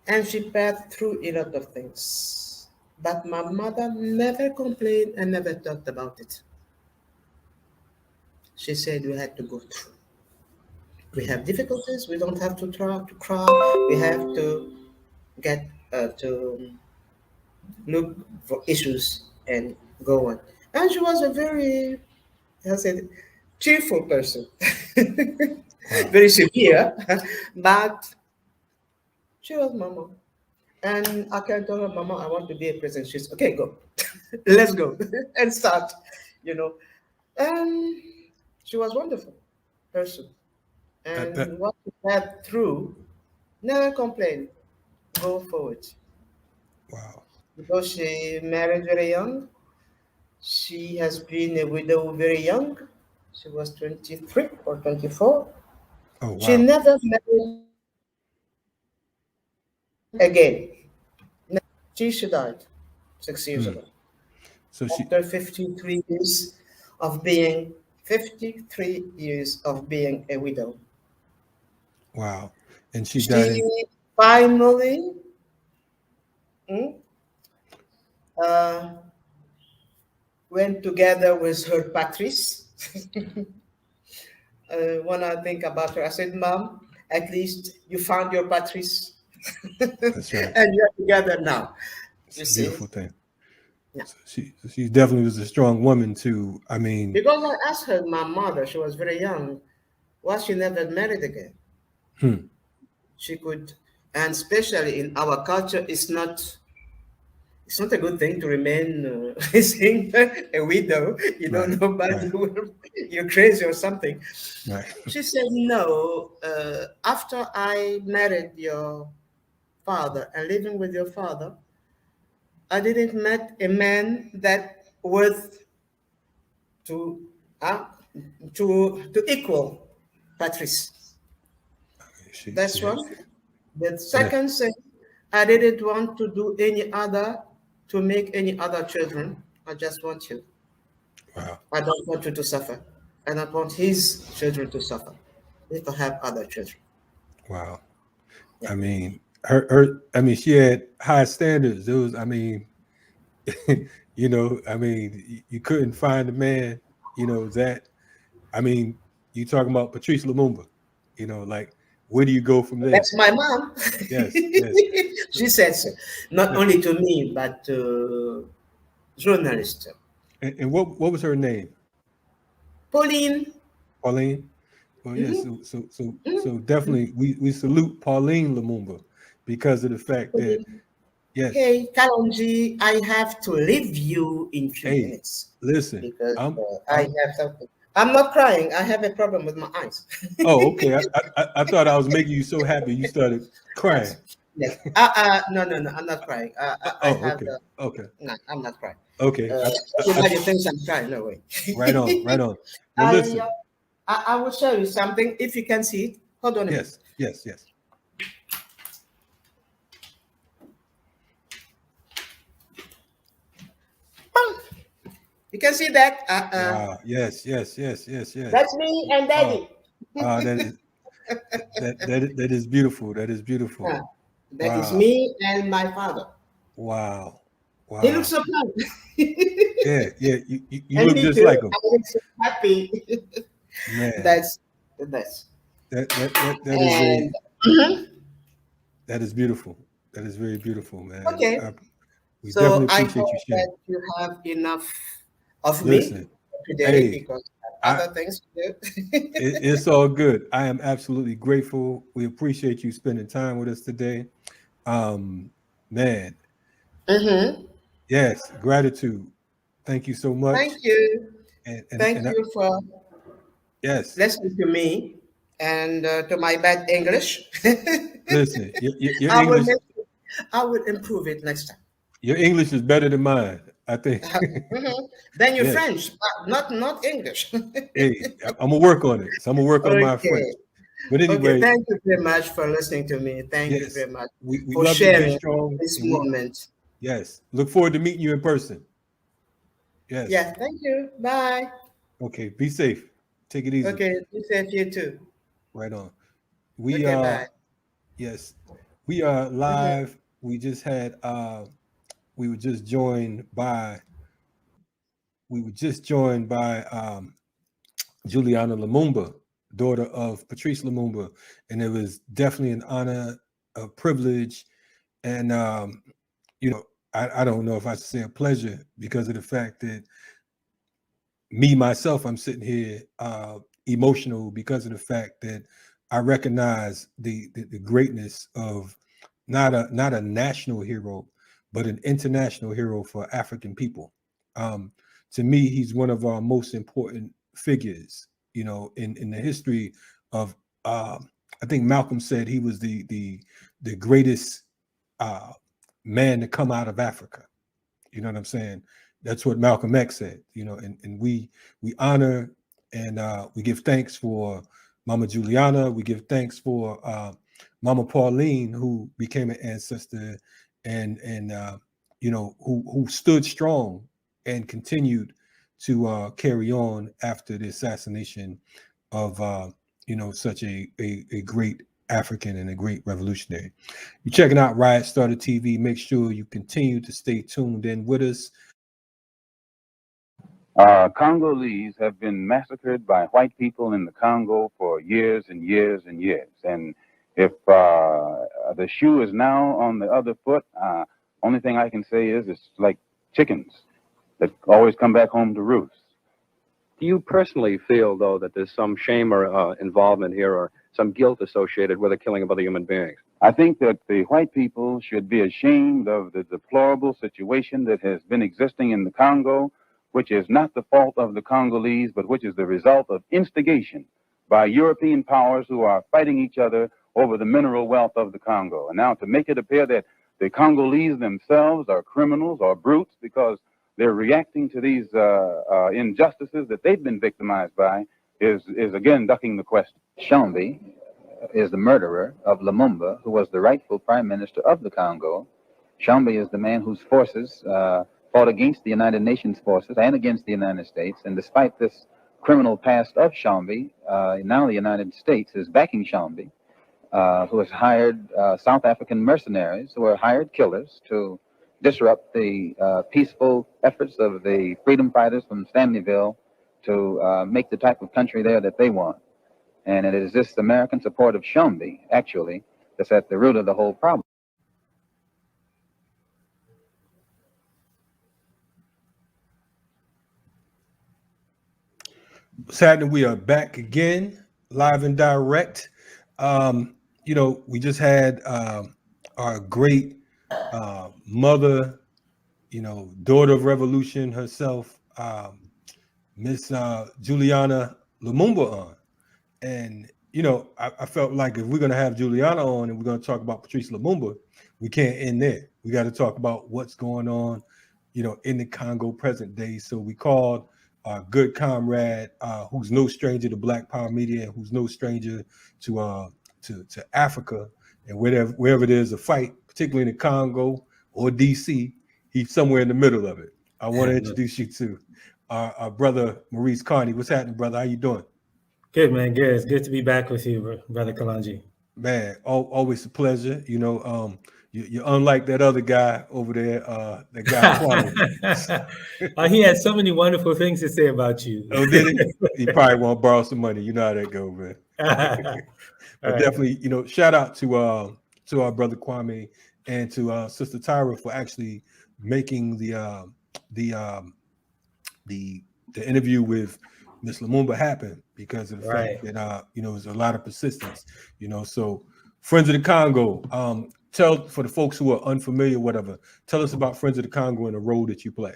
And she passed through a lot of things. But my mother never complained and never talked about it. She said we had to go through. We have difficulties. We don't have to try to cry. We have to get to look for issues and go on. And she was a very, I said, cheerful person, very severe, but she was Mama. And I can tell her, Mama, I want to be a president. She's okay, go, let's go and start, And she was a wonderful person. And what she had through, never complained, go forward. Wow. Because she married very young. She has been a widow very young. She was 23 or 24. Oh, wow. She never married again. She died 6 years ago. So after 53 years of being a widow. Wow. And she died. She finally went together with her Patrice. When I think about her, I said, Mom, at least you found your Patrice. That's right. And you're together now. It's a beautiful thing. Yeah. So she definitely was a strong woman too. I mean, because I asked her, my mother, she was very young, why she never married again? She could, and especially in our culture, it's not a good thing to remain a widow. You don't know about you're crazy or something. Right. She said, no, after I married your father and living with your father, I didn't met a man that worth to equal Patrice. That's one. The second thing, I didn't want to do to make any other children. I just want you. Wow. I don't want you to suffer. I don't want his children to suffer. If I have other children. Wow. Yeah. I mean, she had high standards. It was, you couldn't find a man, that, you talking about Patrice Lumumba, where do you go from there? That's my mom. Yes. She said so. Not only to me, but to journalists. And what was her name? Pauline. Pauline? Well, yes. So definitely we salute Pauline Lumumba because of the fact that, yes. Hey, Kalonji, I have to leave you in 2 minutes. Listen. Because I have something. I'm not crying. I have a problem with my eyes. Oh, okay. I thought I was making you so happy you started crying. Yes. No. I'm not crying. Okay. No, I'm not crying. Okay. Everybody thinks I'm crying. No way. Right on. Well, listen. I will show you something if you can see it. Hold on a minute. Yes. You can see that. Wow. Yes. That's me and Daddy. That is beautiful. That is beautiful. That is me and my father. Wow. He looks so proud. Yeah. You look just like him. I look so happy. Man. That's the best. That is beautiful. That is very beautiful, man. Okay. We so definitely I appreciate hope you sharing. that you have enough of Listen, me today because I have other things to do. It's all good. I am absolutely grateful. We appreciate you spending time with us today. Man. Yes, gratitude. Thank you so much. Thank you. And Thank you for listening to me. And to my bad English, Listen, your I will English, I will improve it next time. your English is better than mine, I think. Then your Yes. French, but not English. Hey, I'm gonna work on it. So I'm gonna work on my French. Okay. But Okay. anyway, Thank you very much for listening to me. Thank you yes, very much we for love you, Big sharing Strong. this And we, moment. yes, look forward to meeting you in person. Yes. Yeah. Thank you. Bye. Okay, be safe. Take it easy. Okay. Be safe, you too. Right on. We Okay. Bye. yes, we are Mhm. live. We just had we were just joined by Juliana Lumumba, daughter of Patrice Lumumba, and it was definitely an honor, a privilege, and you know, I don't know if I should say a pleasure because of the fact that me myself, I'm sitting here emotional because of the fact that I recognize the greatness of not a national hero, but an international hero for African people. To me, he's one of our most important figures, you know, in the history of. I think Malcolm said he was the greatest man to come out of Africa. You know what I'm saying? That's what Malcolm X said. You know, and we honor and we give thanks for Mama Juliana. We give thanks for Mama Pauline, who became an ancestor, and you know, who stood strong and continued to carry on after the assassination of you know, such a great African and a great revolutionary. You're checking out Riot Starter TV. Make sure you continue to stay tuned in with us. Congolese have been massacred by white people in the Congo for years and years and years. And if the shoe is now on the other foot, only thing I can say is it's like chickens that always come back home to roost. Do you personally feel, though, that there's some shame or involvement here or some guilt associated with the killing of other human beings? I think that the white people should be ashamed of the deplorable situation that has been existing in the Congo, which is not the fault of the Congolese, but which is the result of instigation by European powers who are fighting each other over the mineral wealth of the Congo. And now to make it appear that the Congolese themselves are criminals or brutes because they're reacting to these injustices that they've been victimized by is again ducking the question. Chambi is the murderer of Lumumba, who was the rightful prime minister of the Congo. Chambi is the man whose forces fought against the United Nations forces and against the United States. And despite this criminal past of Chambi, now the United States is backing Chambi, who has hired South African mercenaries who are hired killers to disrupt the peaceful efforts of the freedom fighters from Stanleyville to make the type of country there that they want. And it is this American support of Chambi, actually, that's at the root of the whole problem. What's happening? We are back again, live and direct. You know, we just had our great mother, you know, daughter of revolution herself, Miss Juliana Lumumba on. And, you know, I felt like if we're going to have Juliana on and we're going to talk about Patrice Lumumba, we can't end there. We got to talk about what's going on, you know, in the Congo present day. So we called our good comrade, who's no stranger to Black Power Media, and who's no stranger to Africa, and wherever there's a fight, particularly in the Congo or DC, he's somewhere in the middle of it. I want to introduce you to our brother Maurice Carney. What's happening, brother? How you doing? Good, man. Good. It's good to be back with you, brother Kalonji. Man, always a pleasure. You know, you're unlike that other guy over there, that guy Pauline. He had so many wonderful things to say about you. Oh, did he? He probably want to borrow some money. You know how that goes, man. But definitely, you know, shout out to our brother Kwame and to Sister Tyra for actually making the interview with Miss Lumumba happen because of the fact that you know, there's a lot of persistence, you know. So Friends of the Congo, tell for the folks who are unfamiliar, whatever, tell us about Friends of the Congo and the role that you play.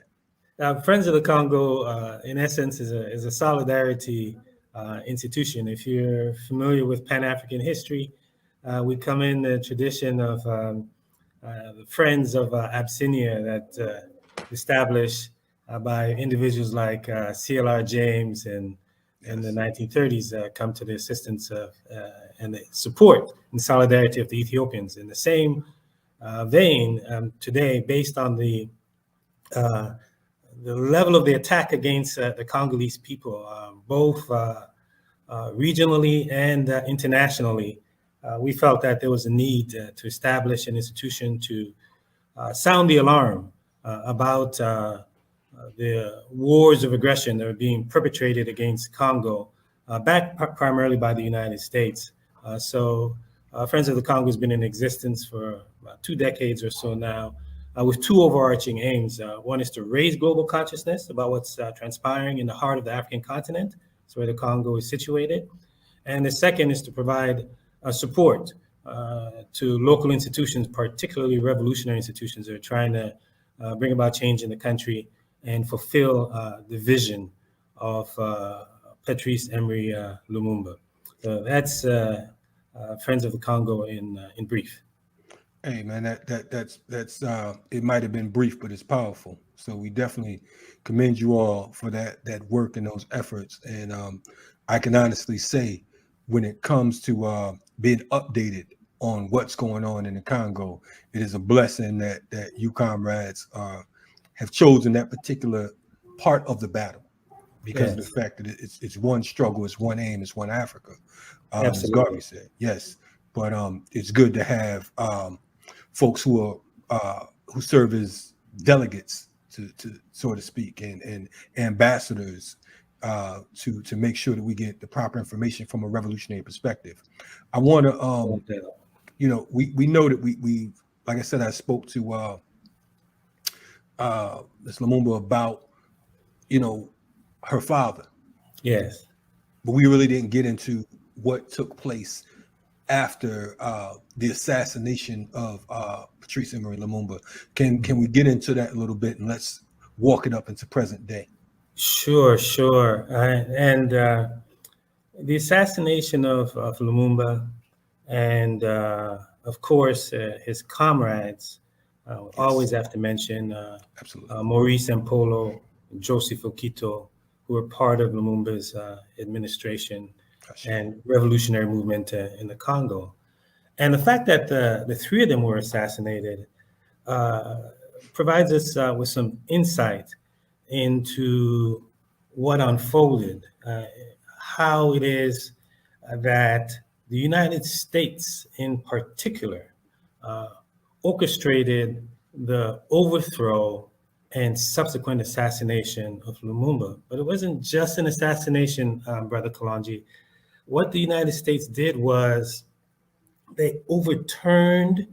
Friends of the Congo, in essence, is a solidarity institution. If you're familiar with Pan-African history, we come in the tradition of the Friends of Abyssinia that established by individuals like CLR James and in the 1930s come to the assistance of and the support and solidarity of the Ethiopians. In the same vein, today, based on the level of the attack against the Congolese people, both regionally and internationally, we felt that there was a need to establish an institution to sound the alarm about the wars of aggression that are being perpetrated against Congo, backed primarily by the United States. So Friends of the Congo has been in existence for about 2 decades or so now, with 2 overarching aims. One is to raise global consciousness about what's transpiring in the heart of the African continent. That's where the Congo is situated. And the second is to provide support to local institutions, particularly revolutionary institutions that are trying to bring about change in the country and fulfill the vision of Patrice Lumumba. So that's Friends of the Congo in brief. Hey man, that's it might have been brief, but it's powerful. So we definitely commend you all for that work and those efforts. And I can honestly say, when it comes to being updated on what's going on in the Congo, it is a blessing that you comrades have chosen that particular part of the battle, because of the fact that it's one struggle, it's one aim, it's one Africa. As Garvey said, yes. But it's good to have folks who are who serve as delegates, to so to speak, and ambassadors to make sure that we get the proper information from a revolutionary perspective. I want to, we know that we like I said, I spoke to Ms. Lumumba about, her father. Yes. But we really didn't get into what took place after the assassination of Patrice Lumumba. Can we get into that a little bit, and let's walk it up into present day? Sure. And the assassination of Lumumba and, of course, his comrades, always have to mention Maurice and Polo, Joseph Okito, who were part of Lumumba's administration and revolutionary movement in the Congo. And the fact that the 3 of them were assassinated provides us with some insight into what unfolded, how it is that the United States in particular orchestrated the overthrow and subsequent assassination of Lumumba. But it wasn't just an assassination, Brother Kalonji. What the United States did was they overturned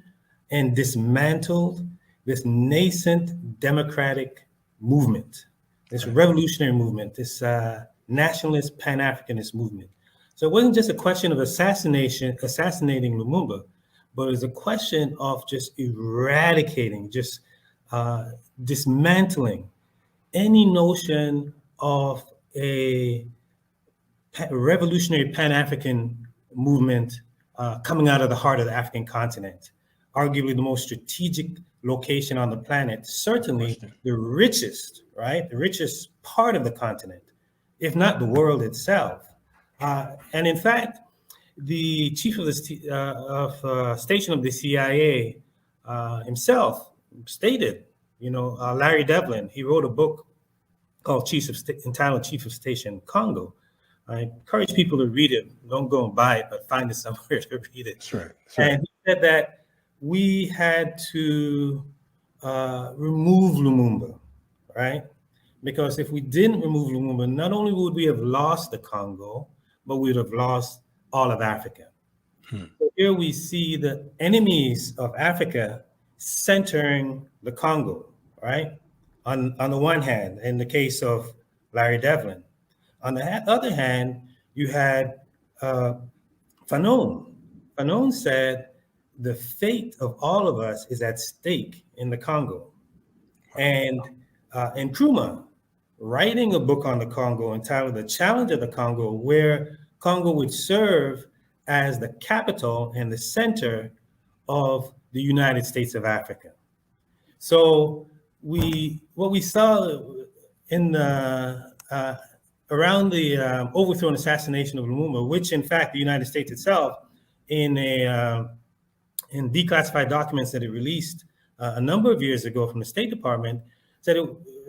and dismantled this nascent democratic movement, this revolutionary movement, this nationalist Pan-Africanist movement. So it wasn't just a question of assassinating Lumumba, but it was a question of just eradicating, just dismantling any notion of a revolutionary Pan-African movement coming out of the heart of the African continent, arguably the most strategic location on the planet, certainly the richest, right? The richest part of the continent, if not the world itself. And in fact, the chief of the station of the CIA himself stated, Larry Devlin, he wrote a book called entitled Chief of Station Congo. I encourage people to read it. Don't go and buy it, but find it somewhere to read it. Sure. And he said that we had to remove Lumumba, right? Because if we didn't remove Lumumba, not only would we have lost the Congo, but we would have lost all of Africa. So here we see the enemies of Africa centering the Congo, right? On the one hand, in the case of Larry Devlin. On the other hand, you had Fanon. Fanon said the fate of all of us is at stake in the Congo. And Nkrumah writing a book on the Congo entitled The Challenge of the Congo, where Congo would serve as the capital and the center of the United States of Africa. So what we saw in around the overthrow and assassination of Lumumba, which in fact the United States itself, in declassified documents that it released a number of years ago from the State Department, said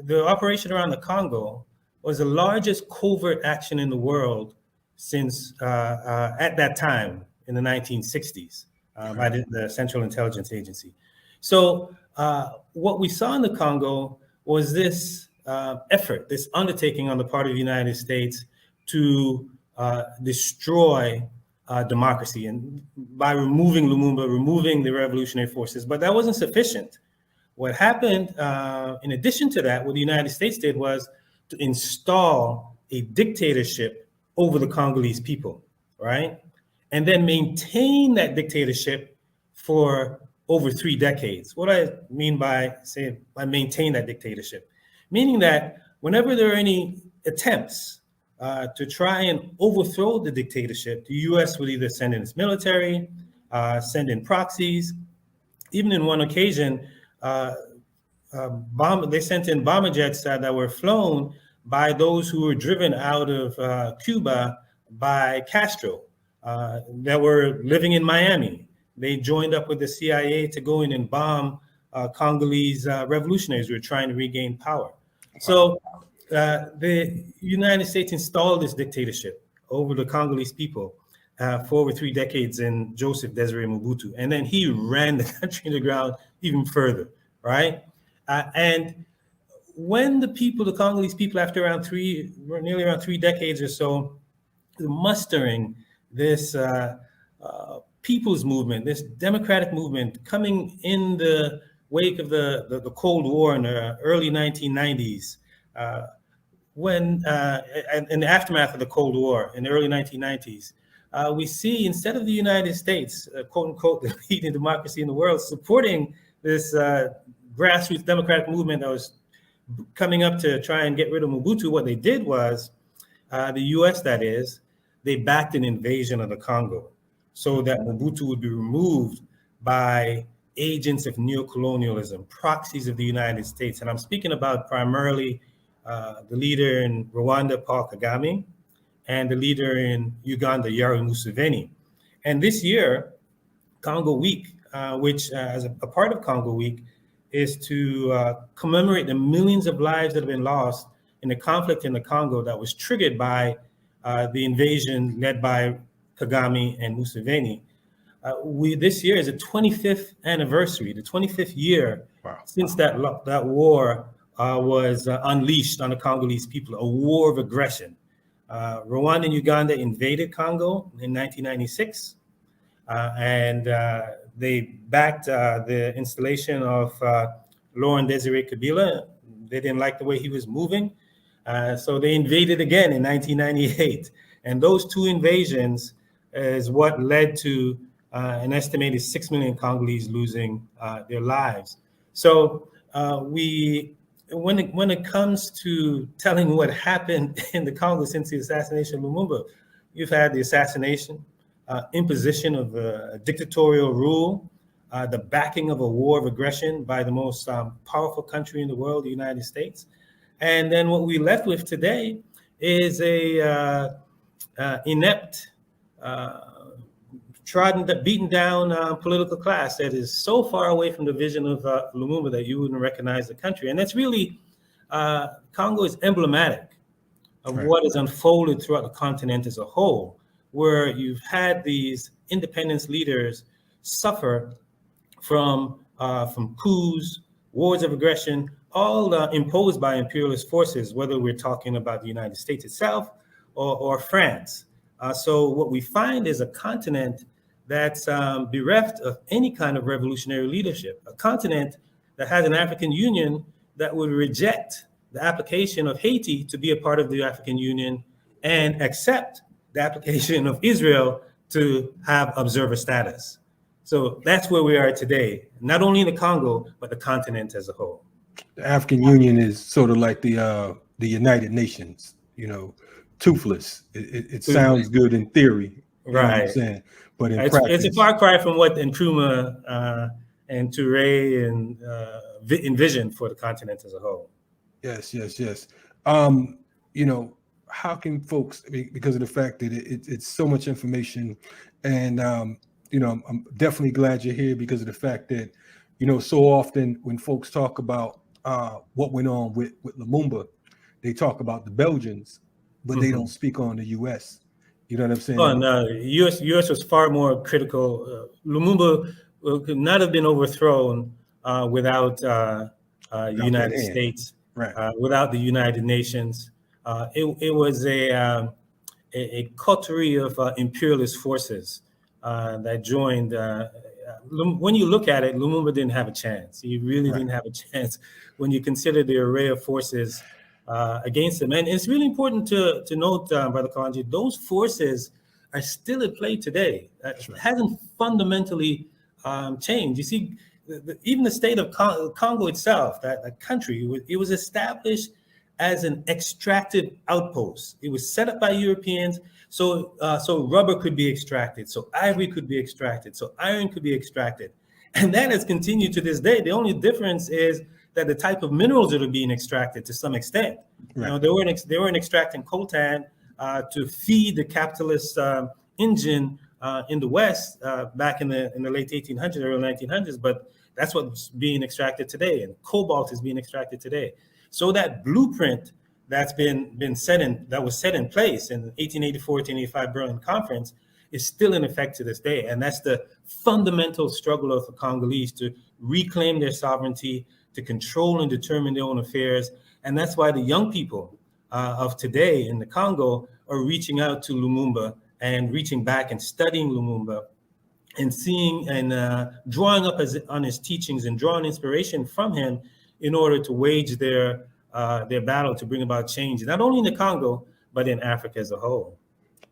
the operation around the Congo was the largest covert action in the world since at that time in the 1960s by the Central Intelligence Agency. So what we saw in the Congo was this effort, this undertaking on the part of the United States to destroy democracy, and by removing Lumumba, removing the revolutionary forces. But that wasn't sufficient. What happened, in addition to that, what the United States did was to install a dictatorship over the Congolese people, right? And then maintain that dictatorship for over 3 decades. What I mean by saying I maintain that dictatorship, meaning that whenever there are any attempts to try and overthrow the dictatorship, the U.S. would either send in its military, send in proxies. Even in one occasion, they sent in bomber jets that were flown by those who were driven out of Cuba by Castro, that were living in Miami. They joined up with the CIA to go in and bomb Congolese revolutionaries who were trying to regain power. So the United States installed this dictatorship over the Congolese people for over 3 decades in Joseph Desiree Mobutu. And then he ran the country to the ground even further, right? And when the Congolese people, after nearly around 3 decades or so, mustering this people's movement, this democratic movement coming in the wake of the Cold War in the early 1990s, when in the aftermath of the Cold War in the early 1990s, we see instead of the United States, quote unquote, the leading democracy in the world, supporting this grassroots democratic movement that was coming up to try and get rid of Mobutu, what they did was, the US that is, they backed an invasion of the Congo so that Mobutu would be removed by agents of neocolonialism, proxies of the United States. And I'm speaking about primarily the leader in Rwanda, Paul Kagame, and the leader in Uganda, Yoweri Museveni. And this year, Congo Week, which as a part of Congo Week, is to commemorate the millions of lives that have been lost in the conflict in the Congo that was triggered by the invasion led by Kagame and Museveni. This year is the 25th anniversary, the 25th year since that war was unleashed on the Congolese people, a war of aggression. Rwanda and Uganda invaded Congo in 1996, and they backed the installation of Laurent Desire Kabila. They didn't like the way he was moving, so they invaded again in 1998. And those 2 invasions is what led to an estimated 6 million Congolese losing their lives. So when it comes to telling what happened in the Congo since the assassination of Lumumba, you've had the assassination, imposition of a dictatorial rule, the backing of a war of aggression by the most powerful country in the world, the United States. And then what we're left with today is a inept, beaten down political class that is so far away from the vision of Lumumba that you wouldn't recognize the country. And that's really, Congo is emblematic of what has unfolded throughout the continent as a whole, where you've had these independence leaders suffer from coups, wars of aggression, all imposed by imperialist forces, whether we're talking about the United States itself or France. So what we find is a continent that's bereft of any kind of revolutionary leadership, a continent that has an African Union that would reject the application of Haiti to be a part of the African Union and accept the application of Israel to have observer status. So that's where we are today, not only in the Congo, but the continent as a whole. The African Union is sort of like the the United Nations. Toothless. It sounds good in theory, you know what I'm Right. saying? But in It's practice, a far cry from what Nkrumah and Touré and envisioned for the continent as a whole. yes. How can folks, because of the fact that it's so much information, and I'm definitely glad you're here because of the fact that so often when folks talk about what went on with Lumumba, they talk about the Belgians, but they don't speak on the U.S. You know what I'm saying? Oh, no, U.S. was far more critical. Lumumba could not have been overthrown without United States, right? Without the United Nations. It was a coterie of imperialist forces that joined. When you look at it, Lumumba didn't have a chance. He really didn't have a chance when you consider the array of forces against him. And it's really important to note, Brother Kalonji, those forces are still at play today. It hasn't fundamentally changed. You see, even the state of Congo itself, that country, it was established as an extractive outpost. It was set up by Europeans so rubber could be extracted, so ivory could be extracted, so iron could be extracted. And that has continued to this day. The only difference is that the type of minerals that are being extracted to some extent. Right. They weren't extracting coltan to feed the capitalist engine in the West back in the late 1800s, early 1900s, but that's what's being extracted today, and cobalt is being extracted today. So that blueprint that was set in place in the 1884-1885 Berlin Conference is still in effect to this day. And that's the fundamental struggle of the Congolese to reclaim their sovereignty, to control and determine their own affairs. And that's why the young people of today in the Congo are reaching out to Lumumba and reaching back and studying Lumumba and seeing and drawing up on his teachings and drawing inspiration from him in order to wage their battle to bring about change, not only in the Congo, but in Africa as a whole.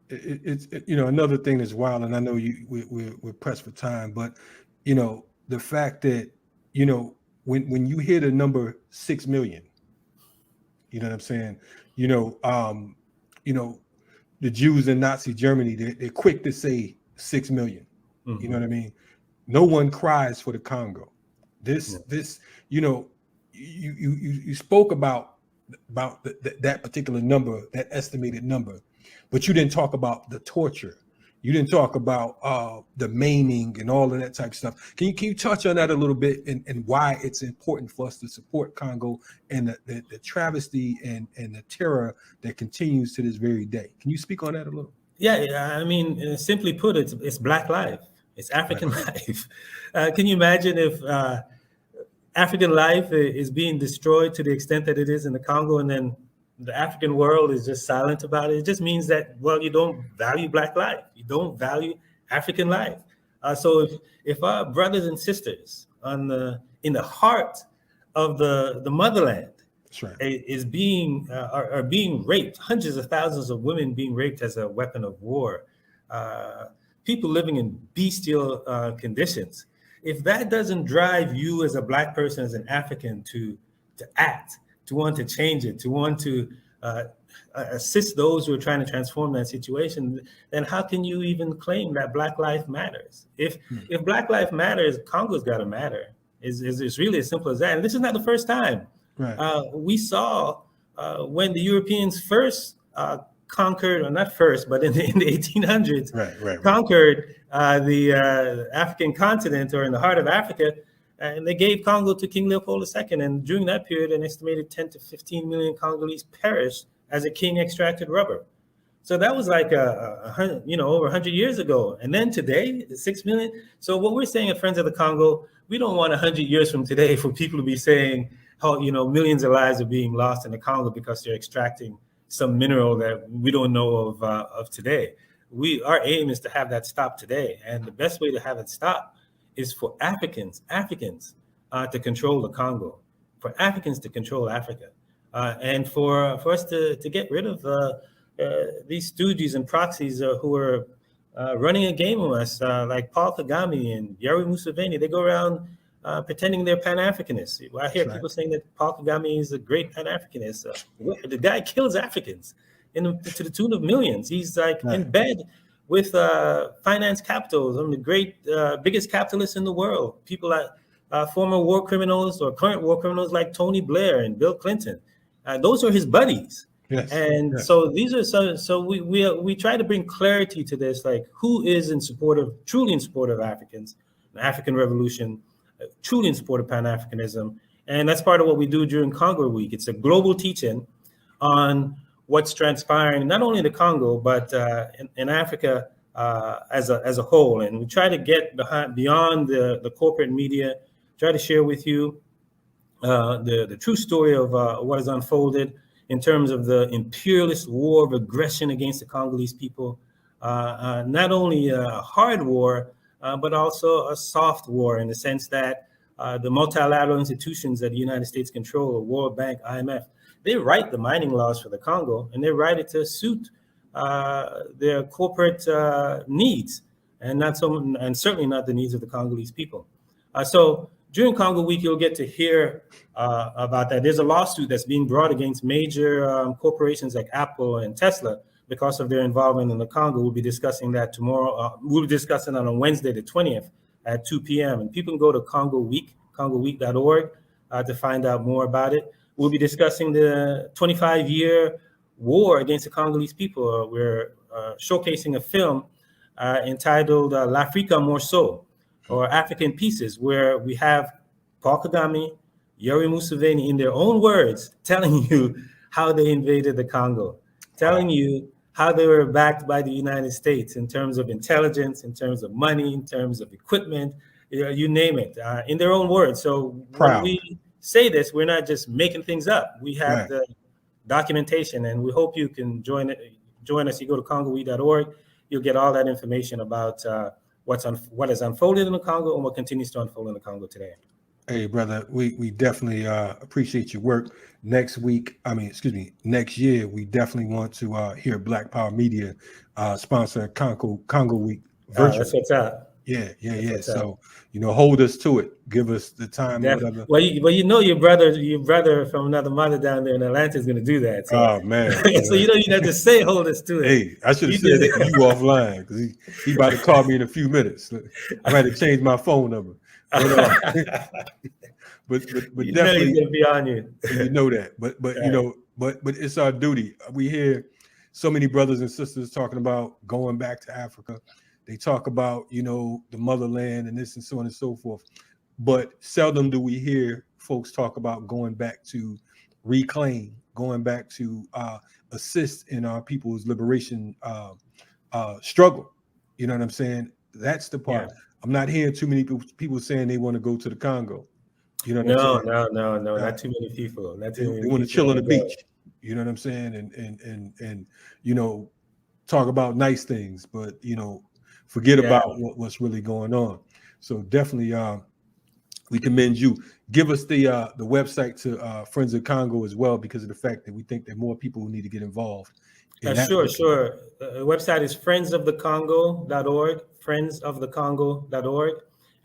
It's another thing that's wild, and I know we're pressed for time, but the fact that when you hear the number 6 million, you know what I'm saying, the Jews in Nazi Germany, they're quick to say 6 million. You know what I mean? No one cries for the Congo. You spoke about that particular number, that estimated number, but you didn't talk about the torture. You didn't talk about the maiming and all of that type of stuff. Can you touch on that a little bit and why it's important for us to support Congo and the travesty and the terror that continues to this very day? Can you speak on that a little? Yeah, I mean, simply put, it's Black life. It's African life. Can you imagine if African life is being destroyed to the extent that it is in the Congo, and then the African world is just silent about it? It just means that, well, you don't value Black life. You don't value African life. So if our brothers and sisters in the heart of the motherland are being raped, hundreds of thousands of women being raped as a weapon of war, people living in bestial conditions, if that doesn't drive you as a Black person, as an African, to act, to want to change it, to want to assist those who are trying to transform that situation, then how can you even claim that Black life matters? If Black life matters, Congo's got to matter. It's really as simple as that. And this is not the first time. Right. We saw when the Europeans first conquered, or not first, but in the 1800s, conquered the African continent, or in the heart of Africa, and they gave Congo to King Leopold II. And during that period, an estimated 10 to 15 million Congolese perished as a king extracted rubber. So that was like over 100 years ago. And then today, 6 million. So what we're saying at Friends of the Congo, we don't want 100 years from today for people to be saying how millions of lives are being lost in the Congo because they're extracting some mineral that we don't know of today. Our aim is to have that stop today, and the best way to have it stop is for Africans to control the Congo, for Africans to control Africa, and for us to get rid of these stooges and proxies who are running a game on us, like Paul Kagame and Yoweri Museveni. They go around pretending they're Pan-Africanists. I hear That's people saying that Paul Kagame is a great Pan-Africanist. The guy kills Africans to the tune of millions. He's like in bed with finance capitals, the biggest capitalists in the world. People like former war criminals or current war criminals like Tony Blair and Bill Clinton. Those are his buddies. Yes. And so these are so we try to bring clarity to this, like who is truly in support of Africans, an African revolution, truly in support of Pan-Africanism. And that's part of what we do during Congo Week. It's a global teaching on what's transpiring, not only in the Congo, but in Africa as a whole. And we try to get beyond the corporate media, try to share with you the true story of what has unfolded in terms of the imperialist war of aggression against the Congolese people, not only a hard war, but also a soft war in the sense that the multilateral institutions that the United States control, World Bank, IMF, they write the mining laws for the Congo, and they write it to suit their corporate needs, and certainly not the needs of the Congolese people. So during Congo Week, you'll get to hear about that. There's a lawsuit that's being brought against major corporations like Apple and Tesla because of their involvement in the Congo. We'll be discussing that tomorrow. We'll be discussing that on Wednesday, the 20th at 2 p.m. And people can go to Congo Week, congoweek.org to find out more about it. We'll be discussing the 25-year war against the Congolese people. We're showcasing a film entitled L'Afrique en Morceaux, or African Pieces, where we have Paul Kagame, Yoweri Museveni, in their own words, telling you how they invaded the Congo, telling you how they were backed by the United States in terms of intelligence, in terms of money, in terms of equipment, you name it, in their own words. So when we say this, we're not just making things up. We have the documentation, and we hope you can join us. You go to congoweek.org, you'll get all that information about what has unfolded in the Congo and what continues to unfold in the Congo today. Hey, brother, we definitely appreciate your work. Next year, we definitely want to hear Black Power Media sponsor Congo Week virtual. That's what's up. Yeah. So, hold us to it. Give us the time. Whatever. Well, your brother from another mother down there in Atlanta is going to do that. So. Oh, man. So you don't even have to say hold us to it. Hey, I should have said that to you offline, because he about to call me in a few minutes. I might have changed my phone number. But definitely, he's gonna be on you. You know that. But but it's our duty. We hear so many brothers and sisters talking about going back to Africa. They talk about, the motherland and this and so on and so forth. But seldom do we hear folks talk about going back to reclaim, going back to assist in our people's liberation struggle. You know what I'm saying? That's the part. Yeah. I'm not hearing too many people saying they want to go to the Congo. You know what I'm saying? No, not too many people. They want to chill on the beach. You know what I'm saying? And talk about nice things, but forget about what's really going on. So definitely we commend you. Give us the website to Friends of Congo as well, because of the fact that we think that more people need to get involved. Sure. The website is friendsofthecongo.org, friendsofthecongo.org.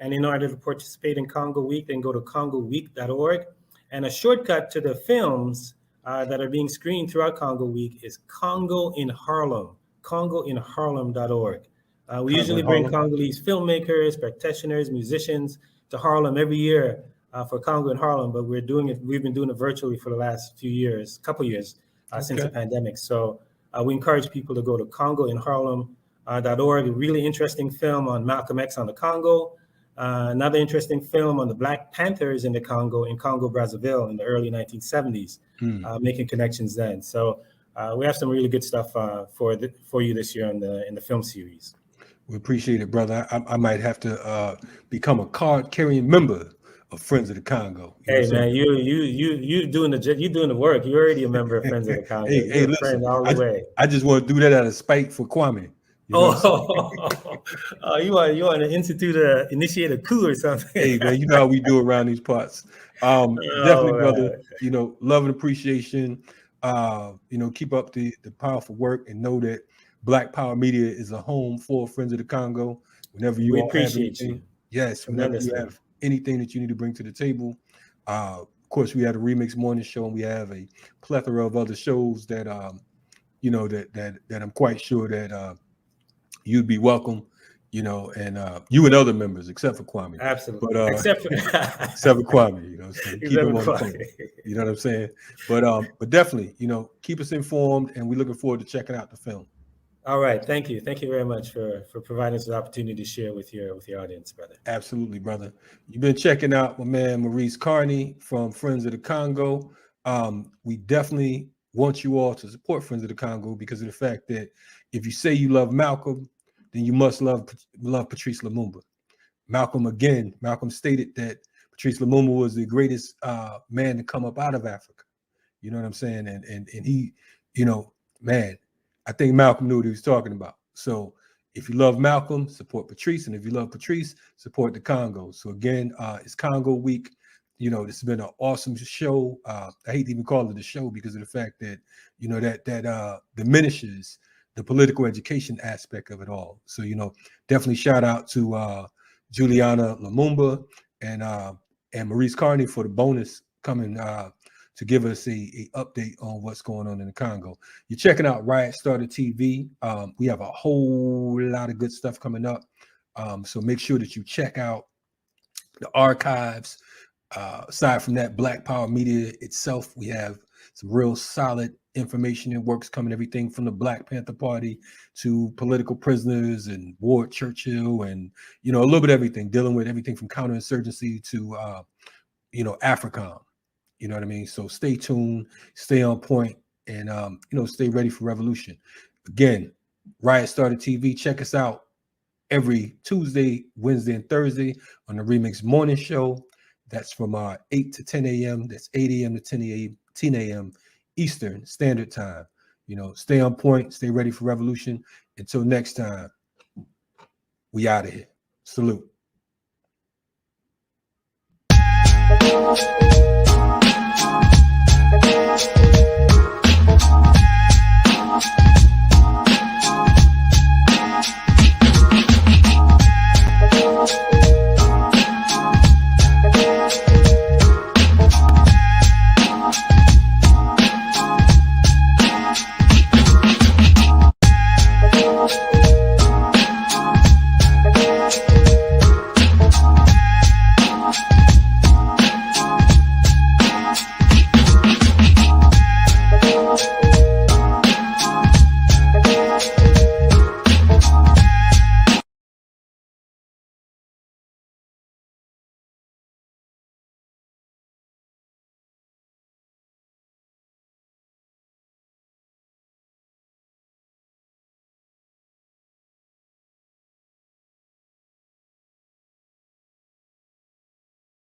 And in order to participate in Congo Week, then go to congoweek.org. And a shortcut to the films that are being screened throughout Congo Week is Congo in Harlem, congoinharlem.org. We usually bring Congolese filmmakers, practitioners, musicians to Harlem every year for Congo in Harlem, but we've been doing it virtually for the last couple years since the pandemic. So we encourage people to go to congoinharlem.org. A really interesting film on Malcolm X on the Congo. Another interesting film on the Black Panthers in the Congo, in Congo Brazzaville in the early 1970s, making connections then. So we have some really good stuff for you this year in the film series. We appreciate it, brother. I might have to become a card-carrying member of Friends of the Congo. Hey, man, you doing the work. You're already a member of Friends of the Congo. Hey, listen, friend all the way. I just want to do that out of spite for Kwame. You want to initiate a coup or something? Hey, man, you know how we do around these parts. Definitely, brother. Love and appreciation. Keep up the powerful work, and know that Black Power Media is a home for Friends of the Congo. Whenever you appreciate you. Yes, whenever you have anything that you need to bring to the table. Of course, we had a Remix Morning Show, and we have a plethora of other shows that you know, that I'm quite sure that you'd be welcome, you know, and you and other members, except for Kwame. Absolutely. But except for Kwame, you know, so keep him on the phone. You know what I'm saying? But definitely, you know, keep us informed, and we're looking forward to checking out the film. All right. Thank you. Thank you very much for providing us the opportunity to share with your audience, brother. Absolutely, brother. You've been checking out my man Maurice Carney from Friends of the Congo. We definitely want you all to support Friends of the Congo because of the fact that if you say you love Malcolm, then you must love Patrice Lumumba. Malcolm stated that Patrice Lumumba was the greatest man to come up out of Africa. You know what I'm saying? And he, you know, man, I think Malcolm knew what he was talking about. So if you love Malcolm, support Patrice. And if you love Patrice, support the Congo. So again, it's Congo Week. You know, this has been an awesome show. I hate to even call it a show because of the fact that, you know, that diminishes the political education aspect of it all. So, you know, definitely shout out to Juliana Lumumba and Maurice Carney for the bonus coming to give us a update on what's going on in the Congo. You're checking out Riot Started TV. We have a whole lot of good stuff coming up. So make sure that you check out the archives. Aside from that, Black Power Media itself, we have some real solid information and works coming, everything from the Black Panther Party to political prisoners and Ward Churchill and, you know, a little bit of everything, dealing with everything from counterinsurgency to, you know, AFRICOM. You know what I mean? So stay tuned, stay on point, and, you know, stay ready for revolution. Again, Riot Started TV. Check us out every Tuesday, Wednesday, and Thursday on the Remix Morning Show. That's from 8 to 10 a.m. That's 8 a.m. to 10 a.m. Eastern Standard Time. You know, stay on point, stay ready for revolution. Until next time, we out of here. Salute. Thank you.